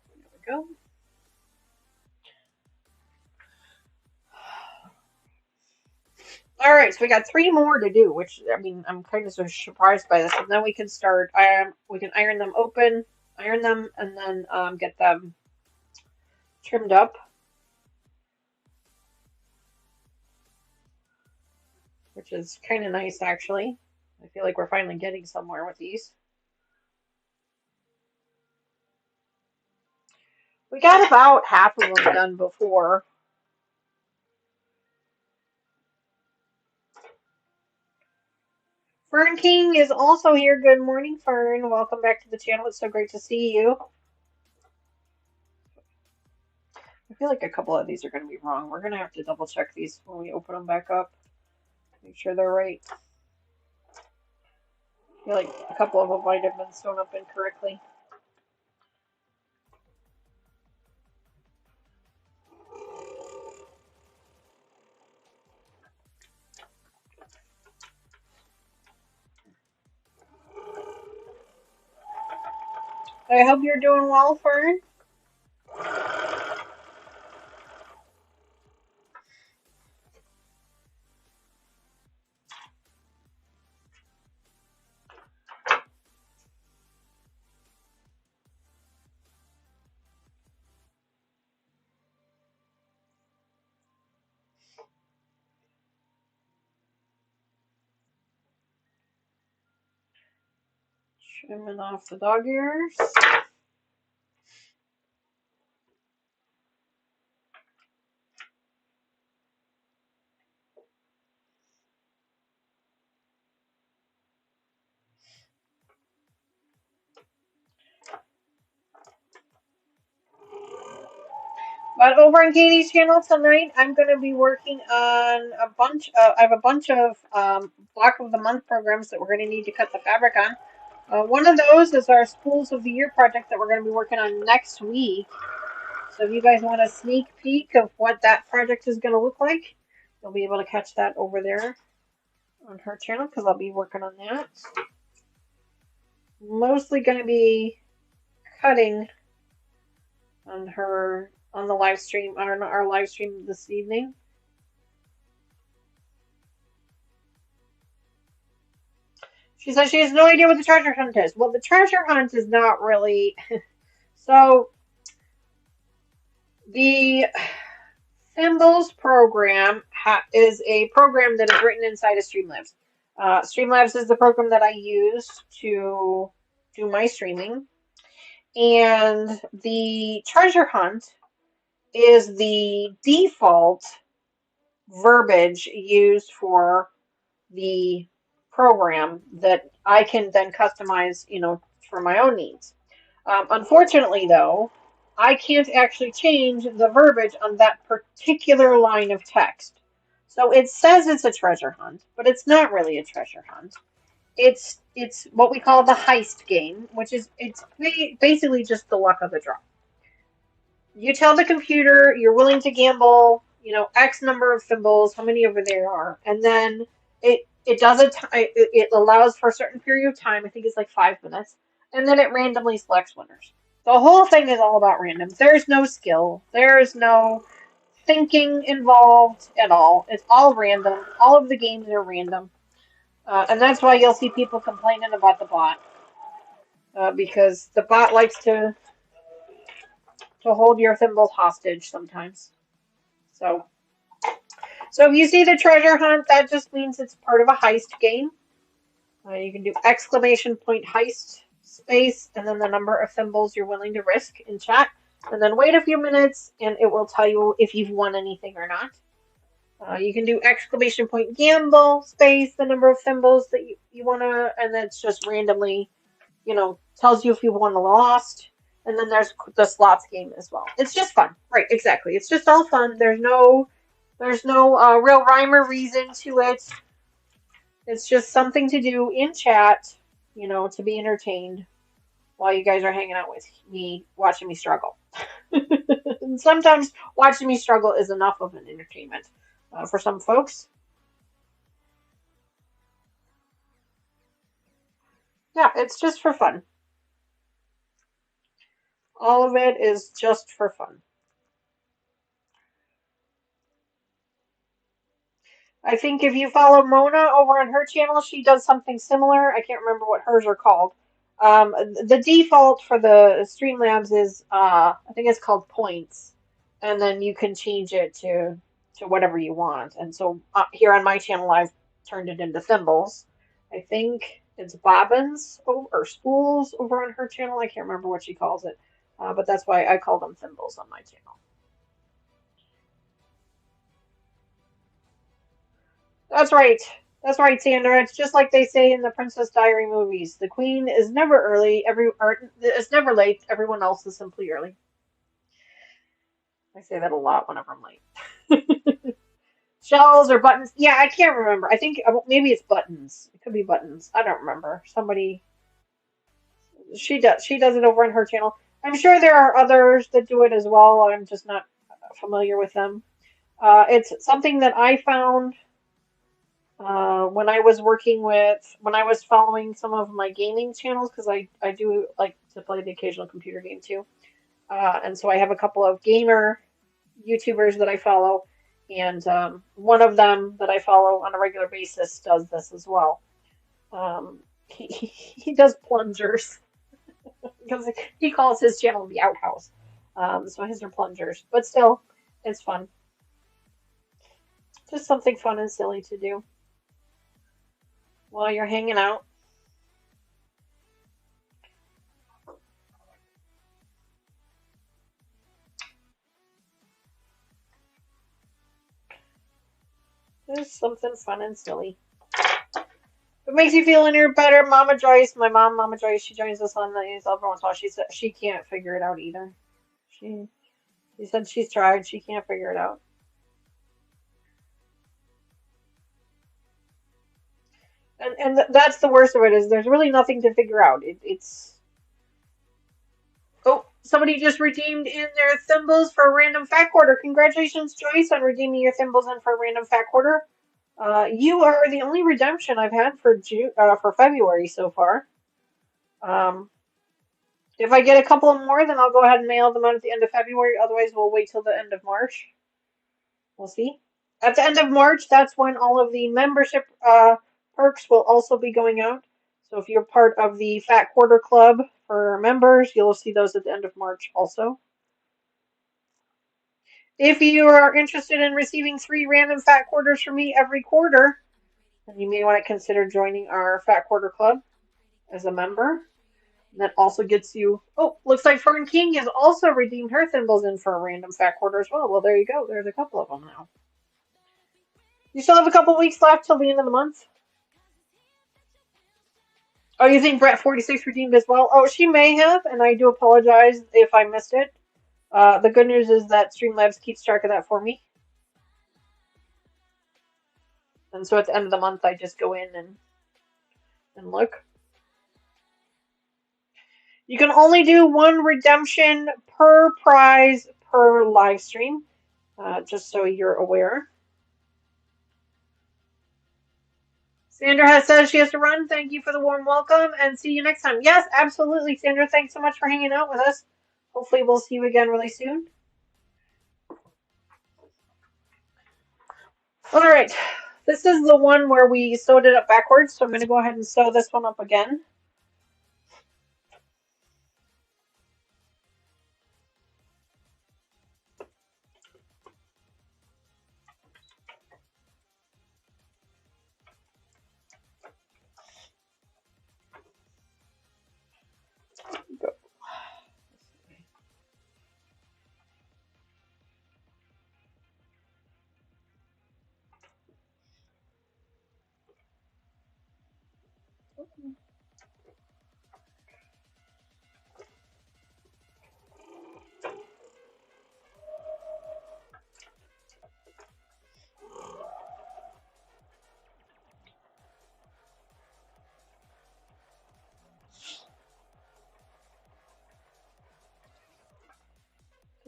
There we go. All right, so we got 3 more to do, which, I mean, I'm kind of surprised by this. And then we can start, we can iron them open, iron them, and then get them trimmed up, which is kind of nice, actually. I feel like we're finally getting somewhere with these. We got about half of them done before. Fern King is also here. Good morning, Fern. Welcome back to the channel. It's so great to see you. I feel like a couple of these are going to be wrong. We're going to have to double check these when we open them back up. Make sure they're right. I feel like a couple of them might have been sewn up incorrectly. I hope you're doing well, Fern. Trimming off the dog ears. But over on Katie's channel tonight, I'm going to be working on a bunch of, I have a bunch of Block of the Month programs that we're going to need to cut the fabric on. One of those is our Spools of the Year project that we're going to be working on next week. So if you guys want a sneak peek of what that project is going to look like, you'll be able to catch that over there on her channel because I'll be working on that. Mostly going to be cutting on the live stream, on our live stream this evening. She says she has no idea what the treasure hunt is. Well, the treasure hunt is not really. So, the Thimbles program is a program that is written inside of Streamlabs. Streamlabs is the program that I use to do my streaming. And the treasure hunt is the default verbiage used for the program that I can then customize, for my own needs. Unfortunately, though, I can't actually change the verbiage on that particular line of text. So it says it's a treasure hunt, but it's not really a treasure hunt. It's what we call the heist game, which is it's basically just the luck of the draw. You tell the computer you're willing to gamble, X number of thimbles, how many over there are, and then it does it allows for a certain period of time. I think it's like 5 minutes, and then it randomly selects winners. The whole thing is all about random. There's no skill. There's no thinking involved at all. It's all random. All of the games are random, and that's why you'll see people complaining about the bot because the bot likes to hold your thimbles hostage sometimes. So if you see the treasure hunt, that just means it's part of a heist game. You can do exclamation point heist space and then the number of thimbles you're willing to risk in chat. And then wait a few minutes and it will tell you if you've won anything or not. You can do exclamation point gamble space the number of thimbles that you want to, and that's just randomly, tells you if you won or lost. And then there's the slots game as well. It's just fun. Right, exactly. It's just all fun. There's no real rhyme or reason to it. It's just something to do in chat, to be entertained while you guys are hanging out with me, watching me struggle. And sometimes watching me struggle is enough of an entertainment for some folks. Yeah, it's just for fun. All of it is just for fun. I think if you follow Mona over on her channel, she does something similar. I can't remember what hers are called. The default for the Streamlabs is I think it's called points, and then you can change it to whatever you want. And so here on my channel, I've turned it into thimbles. I think it's bobbins or spools over on her channel. I can't remember what she calls it, but that's why I call them thimbles on my channel. That's right. That's right, Sandra. It's just like they say in the Princess Diary movies. The queen is never early. It's never late. Everyone else is simply early. I say that a lot whenever I'm late. Shells or buttons? Yeah, I can't remember. I think maybe it's buttons. It could be buttons. I don't remember. Somebody she does it over on her channel. I'm sure there are others that do it as well. I'm just not familiar with them. It's something that I found when I was following some of my gaming channels, because I do like to play the occasional computer game too. And so I have a couple of gamer YouTubers that I follow, and one of them that I follow on a regular basis does this as well. He does plungers because he calls his channel the outhouse. So his are plungers, but still, it's fun. Just something fun and silly to do while you're hanging out. Just something fun and silly. It makes you feel any better, Mama Joyce. My mom, Mama Joyce, she joins us on these every once in a while. She said she can't figure it out either. She she said she's tried. She can't figure it out. And that's the worst of it is there's really nothing to figure out. It's oh, somebody just redeemed in their thimbles for a random fat quarter. Congratulations, Joyce, on redeeming your thimbles in for a random fat quarter. You are the only redemption I've had for for February so far. Um, if I get a couple of more, then I'll go ahead and mail them out at the end of February. Otherwise, we'll wait till the end of March. We'll see. At the end of March, that's when all of the membership perks will also be going out. So if you're part of the Fat Quarter Club for members, you'll see those at the end of March also. If you are interested in receiving 3 random Fat Quarters from me every quarter, then you may want to consider joining our Fat Quarter Club as a member. And that also gets you. Oh, looks like Fern King has also redeemed her thimbles in for a random Fat Quarter as well. Well, there you go. There's a couple of them now. You still have a couple weeks left till the end of the month. Oh, you think Brett 46 redeemed as well? Oh, she may have, and I do apologize if I missed it. The good news is that Streamlabs keeps track of that for me. And so at the end of the month, I just go in and look. You can only do 1 redemption per prize per live stream, just so you're aware. Sandra has said she has to run. Thank you for the warm welcome, and see you next time. Yes, absolutely, Sandra. Thanks so much for hanging out with us. Hopefully we'll see you again really soon. All right. This is the one where we sewed it up backwards, so I'm going to go ahead and sew this one up again. Go.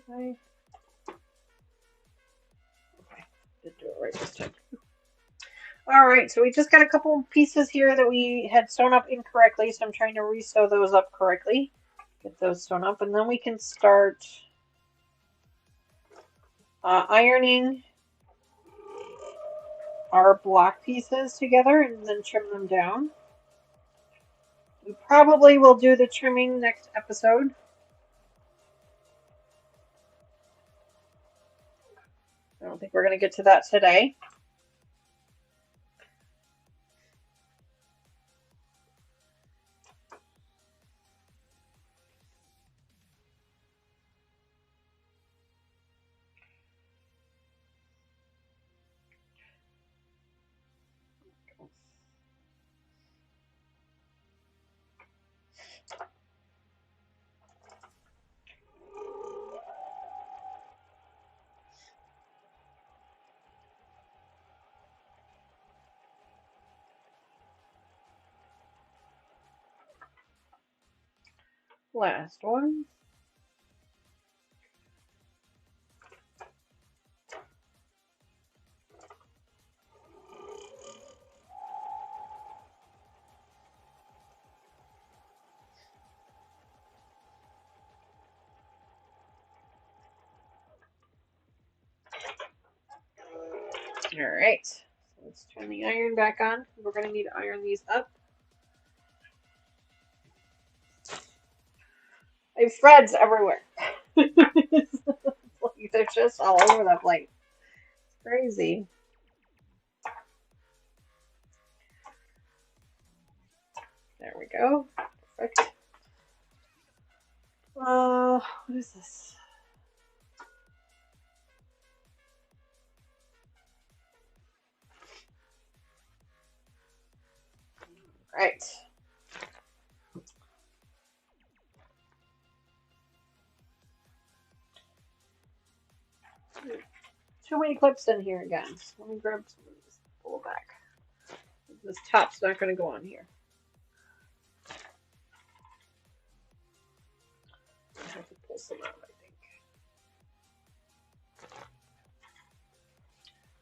Okay. Did do it right this time. All right, so we just got a couple pieces here that we had sewn up incorrectly, so I'm trying to re-sew those up correctly. Get those sewn up, and then we can start ironing our block pieces together and then trim them down. We probably will do the trimming next episode. I don't think we're going to get to that today. Last one. All right. So let's turn the iron back on. We're going to need to iron these up. I have threads everywhere. They're just all over the place. It's crazy. There we go. Perfect. What is this? Right. Too many clips in here again. So let me grab some of these. Pull it back. This top's not going to go on here. I have to pull some out, I think.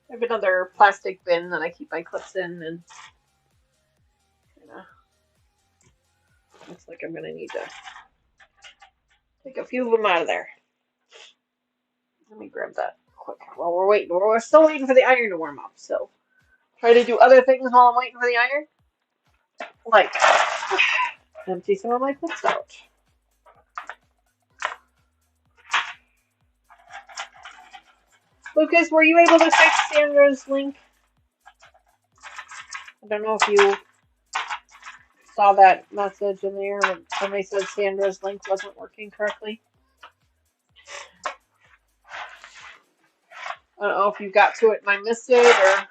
I have another plastic bin that I keep my clips in, and looks like I'm going to need to take a few of them out of there. Let me grab that quick while we're waiting. We're still waiting for the iron to warm up, so try to do other things while I'm waiting for the iron. Like empty some of my clips out. Lucas, were you able to fix Sandra's link? I don't know if you saw that message in there when somebody said Sandra's link wasn't working correctly. I don't know if you got to it and I missed it, or...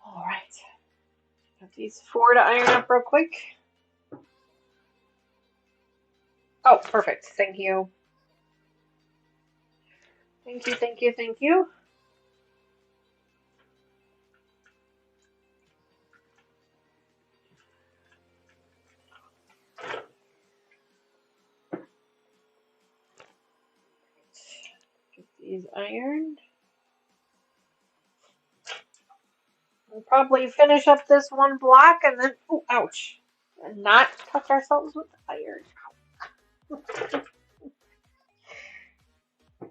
Alright. Got these 4 to iron up real quick. Oh, perfect. Thank you. Thank you, thank you, thank you. Get these ironed. We'll probably finish up this one block and then, oh, ouch, and not touch ourselves with the iron.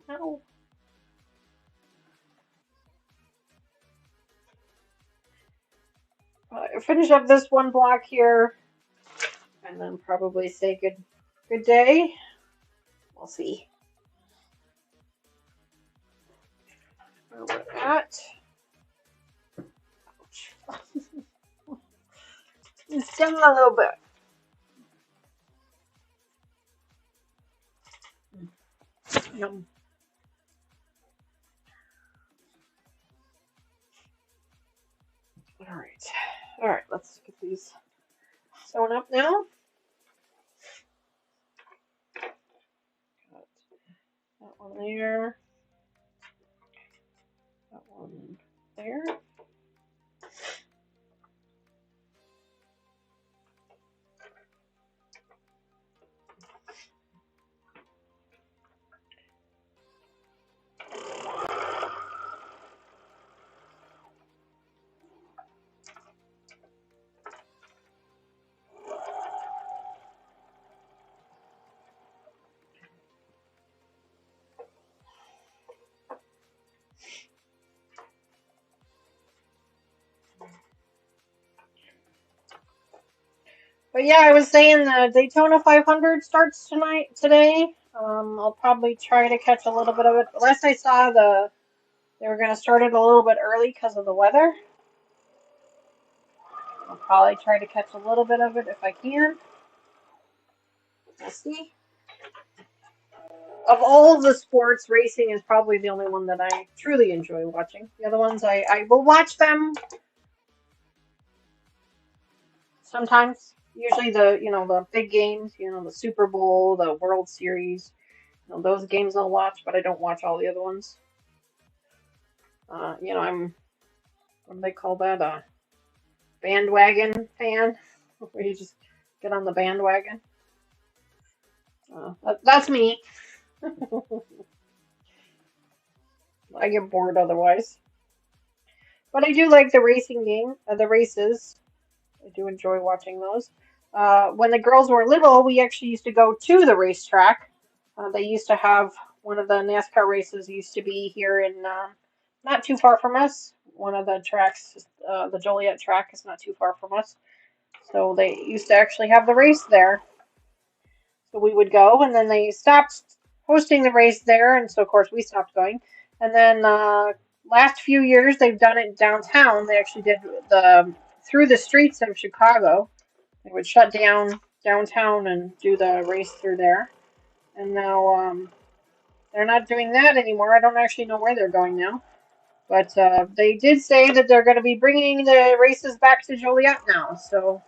No. Finish up this one block here, and then probably say good day. We'll see where we're at. Ouch. It's stinging a little bit. Yum. All right, let's get these sewn up now. Got that one there. That one there. But yeah, I was saying the Daytona 500 starts today. I'll probably try to catch a little bit of it. Last I saw, they were going to start it a little bit early because of the weather. I'll probably try to catch a little bit of it if I can. We'll see. Of all the sports, racing is probably the only one that I truly enjoy watching. The other ones, I will watch them sometimes. Usually the big games, the Super Bowl, the World Series, those games I'll watch, but I don't watch all the other ones. I'm, what do they call that? A bandwagon fan, where you just get on the bandwagon. That's me. I get bored otherwise. But I do like the the races. I do enjoy watching those. When the girls were little, we actually used to go to the racetrack. They used to have one of the NASCAR races used to be here in not too far from us. One of the tracks, the Joliet track, is not too far from us. So they used to actually have the race there. So we would go, and then they stopped hosting the race there, and so of course we stopped going. And then last few years they've done it downtown. They actually did the through the streets of Chicago. They would shut down downtown and do the race through there. And now they're not doing that anymore. I don't actually know where they're going now. But they did say that they're going to be bringing the races back to Joliet now. So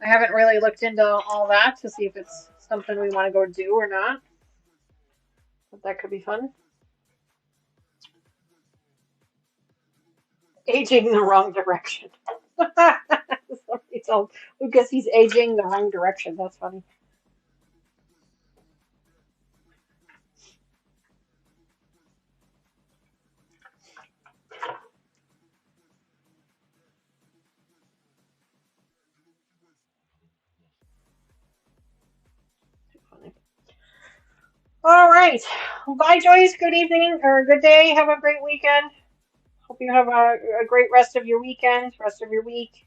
I haven't really looked into all that to see if it's something we want to go do or not. But that could be fun. Aging the wrong direction. Somebody told Lucas he's aging the wrong direction. That's funny. Too funny. All right. Bye, Joyce. Good evening or good day. Have a great weekend. Hope you have a great rest of your weekend, rest of your week.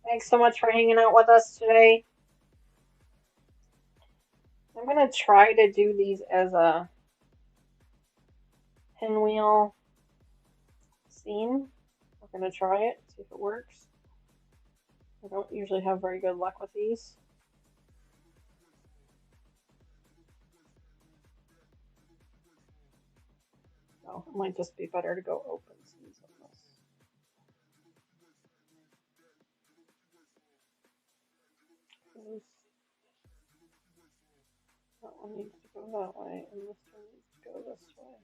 Thanks so much for hanging out with us today. I'm going to try to do these as a pinwheel seam. We're going to try it, see if it works. I don't usually have very good luck with these. So it might just be better to go open seams on this. That one needs to go that way, and this one needs to go this way.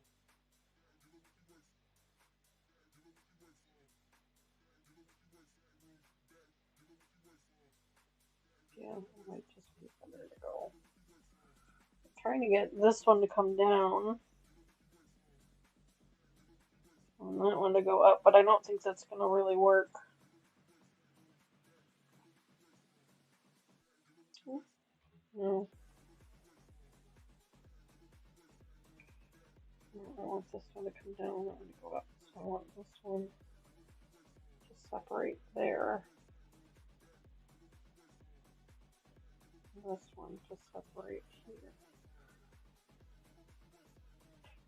Yeah, it might just be better to go. I'm trying to get this one to come down. And that one to go up, but I don't think that's going to really work. No. I want this one to come down, that one to go up. So I want this one to separate there. And this one to separate here.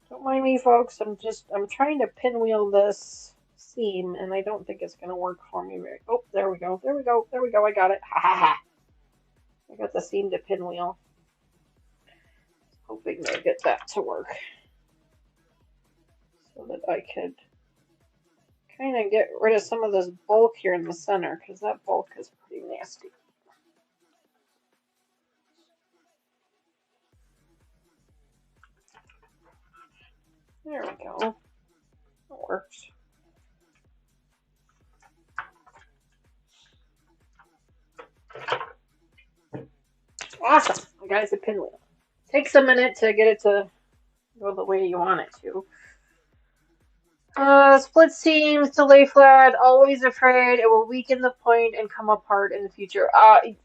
Don't mind me, folks. I'm trying to pinwheel this seam, and I don't think it's going to work for me very. Oh, there we go. There we go. There we go. I got it. Ha ha ha. I got the seam to pinwheel. Hoping to get that to work so that I could kind of get rid of some of this bulk here in the center, because that bulk is pretty nasty. There we go. That works. Awesome. I got it to pinwheel. Takes a minute to get it to go the way you want it to. Split seams to lay flat, always afraid it will weaken the point and come apart in the future.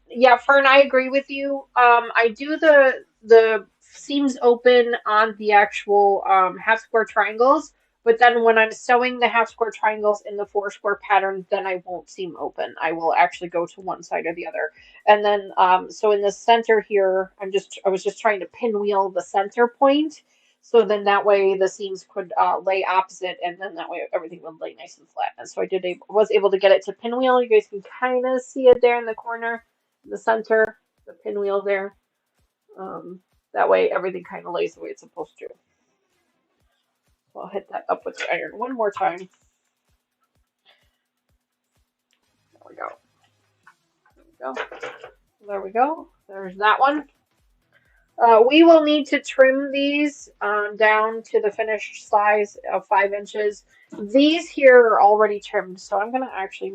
Yeah, Fern, I agree with you. I do the seams open on the actual half square triangles, But then when I'm sewing the half square triangles in the 4 square pattern, then I won't seam open. I will actually go to one side or the other. And then, so in the center here, I was just trying to pinwheel the center point. So then that way the seams could lay opposite, and then that way everything would lay nice and flat. And so was able to get it to pinwheel. You guys can kind of see it there in the corner, the center, the pinwheel there. That way everything kind of lays the way it's supposed to. So I'll hit that up with the iron one more time. There we go. There we go. There we go. There's that one. We will need to trim these down to the finished size of 5 inches. These here are already trimmed, so I'm gonna actually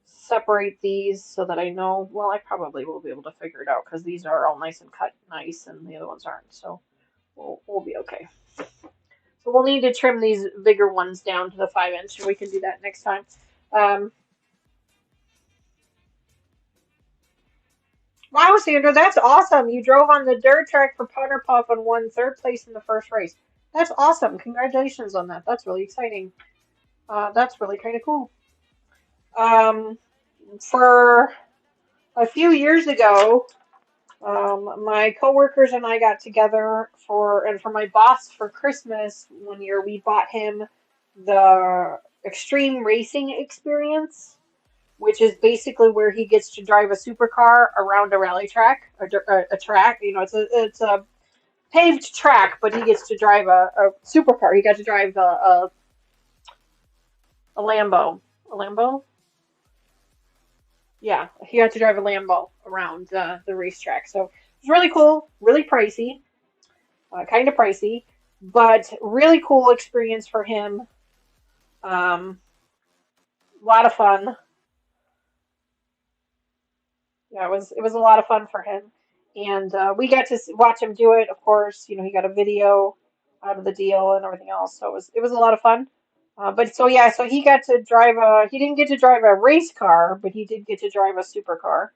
separate these so that I know. Well, I probably will be able to figure it out because these are all nice and cut nice, and the other ones aren't. So we'll be okay. So we'll need to trim these bigger ones down to the 5 inch, and we can do that next time. Wow, Sandra, that's awesome. You drove on the dirt track for Powder Puff and won 3rd place in the first race. That's awesome. Congratulations on that. That's really exciting. That's really kind of cool. For a few years ago, my coworkers and I got together for my boss for Christmas one year. We bought him the Extreme Racing Experience, which is basically where he gets to drive a supercar around a rally track, a track. You know, it's a paved track, but he gets to drive a supercar. He got to drive a Lambo. A Lambo? Yeah, he got to drive a Lambo around the racetrack. So it's really cool, really pricey, kind of pricey, but really cool experience for him. A lot of fun. Yeah, it was a lot of fun for him, and we got to watch him do it. Of course, you know, he got a video out of the deal and everything else, so it was a lot of fun. But so yeah, so he got to drive he didn't get to drive a race car, but he did get to drive a supercar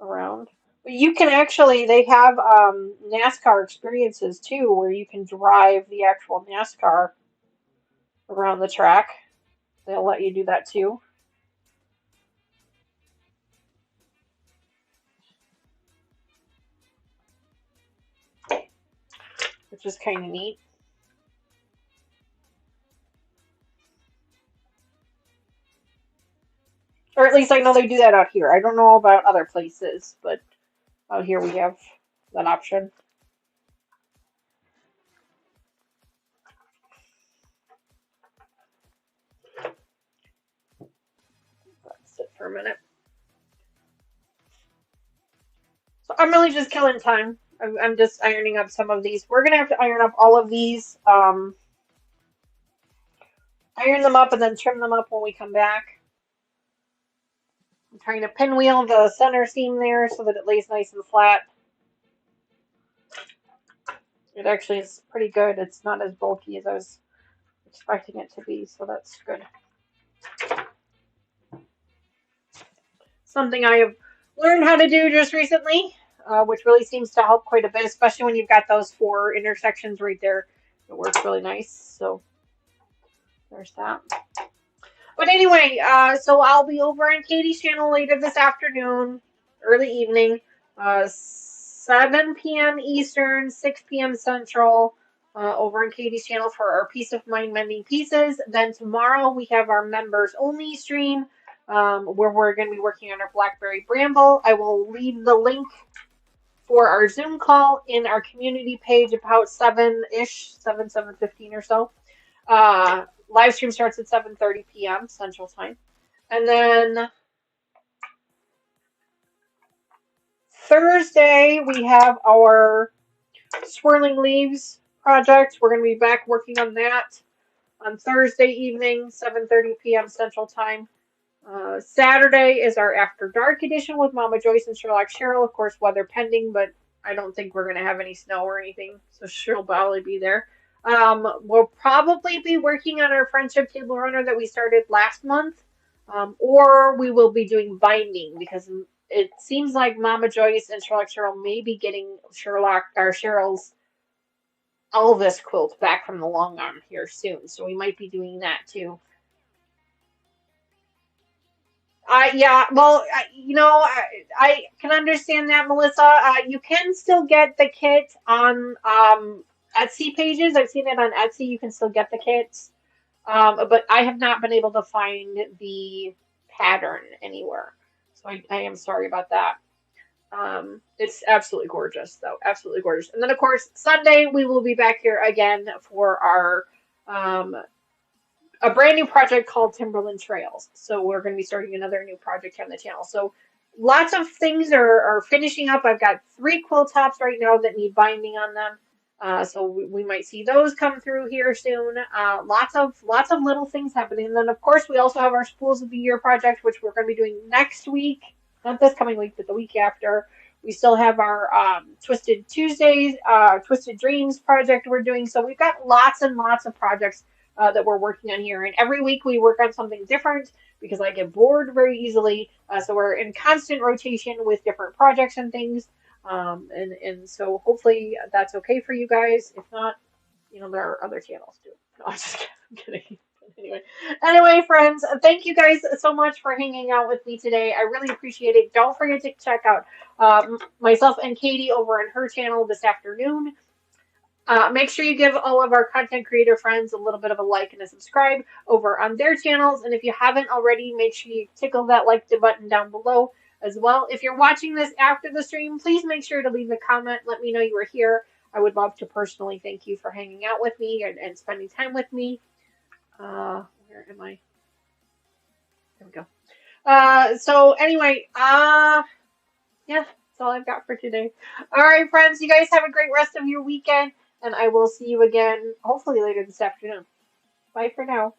around. But you can actually, they have NASCAR experiences too, where you can drive the actual NASCAR around the track. They'll let you do that too, which is kind of neat. Or at least I know they do that out here. I don't know about other places, but out here we have that option. Let's sit for a minute. So I'm really just killing time. I'm just ironing up some of these. We're going to have to iron up all of these. Iron them up and then trim them up when we come back. I'm trying to pinwheel the center seam there so that it lays nice and flat. It actually is pretty good. It's not as bulky as I was expecting it to be, so that's good. Something I have learned how to do just recently, which really seems to help quite a bit, especially when you've got those 4 intersections right there. It works really nice, so there's that. But anyway, so I'll be over on Katie's channel later this afternoon, early evening, 7 p.m. Eastern, 6 p.m. Central, over on Katie's channel for our Peace of Mind Mending Pieces. Then tomorrow we have our members only stream, where we're going to be working on our Blackberry Bramble. I will leave the link for our Zoom call in our community page about 7-ish, 7:15 or so. Live stream starts at 7:30 p.m. Central Time. And then Thursday, we have our Swirling Leaves project. We're going to be back working on that on Thursday evening, 7:30 p.m. Central Time. Saturday is our After Dark edition with Mama Joyce and Sherlock Cheryl. Of course, weather pending, but I don't think we're going to have any snow or anything, so she'll probably be there. We'll probably be working on our Friendship Table Runner that we started last month, or we will be doing binding because it seems like Mama Joyce and Sherlock Cheryl may be getting Sherlock or Cheryl's Elvis quilt back from the long arm here soon, so we might be doing that too. Yeah, well, I can understand that, Melissa. You can still get the kit on Etsy pages. I've seen it on Etsy. You can still get the kits, but I have not been able to find the pattern anywhere. So I am sorry about that. It's absolutely gorgeous, though. Absolutely gorgeous. And then, of course, Sunday we will be back here again for our um, a brand new project called Timberland Trails. So we're going to be starting another new project on the channel. So lots of things are finishing up. I've got 3 quilt tops right now that need binding on them. So we might see those come through here soon. Lots of little things happening. And then of course we also have our Spools of the Year project, which we're going to be doing next week, not this coming week, but the week after. We still have our Twisted Tuesdays, Twisted Dreams project we're doing. So we've got lots and lots of projects that we're working on here. And every week we work on something different because I get bored very easily. So we're in constant rotation with different projects and things. And so hopefully that's okay for you guys. If not, there are other channels too. No, I'm just kidding. Anyway, friends, thank you guys so much for hanging out with me today. I really appreciate it. Don't forget to check out myself and Katie over on her channel this afternoon. Make sure you give all of our content creator friends a little bit of a like and a subscribe over on their channels. And if you haven't already, make sure you tickle that like button down below as well. If you're watching this after the stream, please make sure to leave a comment. Let me know you were here. I would love to personally thank you for hanging out with me and spending time with me. Where am I? There we go. So anyway, yeah, that's all I've got for today. All right, friends, you guys have a great rest of your weekend, and I will see you again hopefully later this afternoon. Bye for now.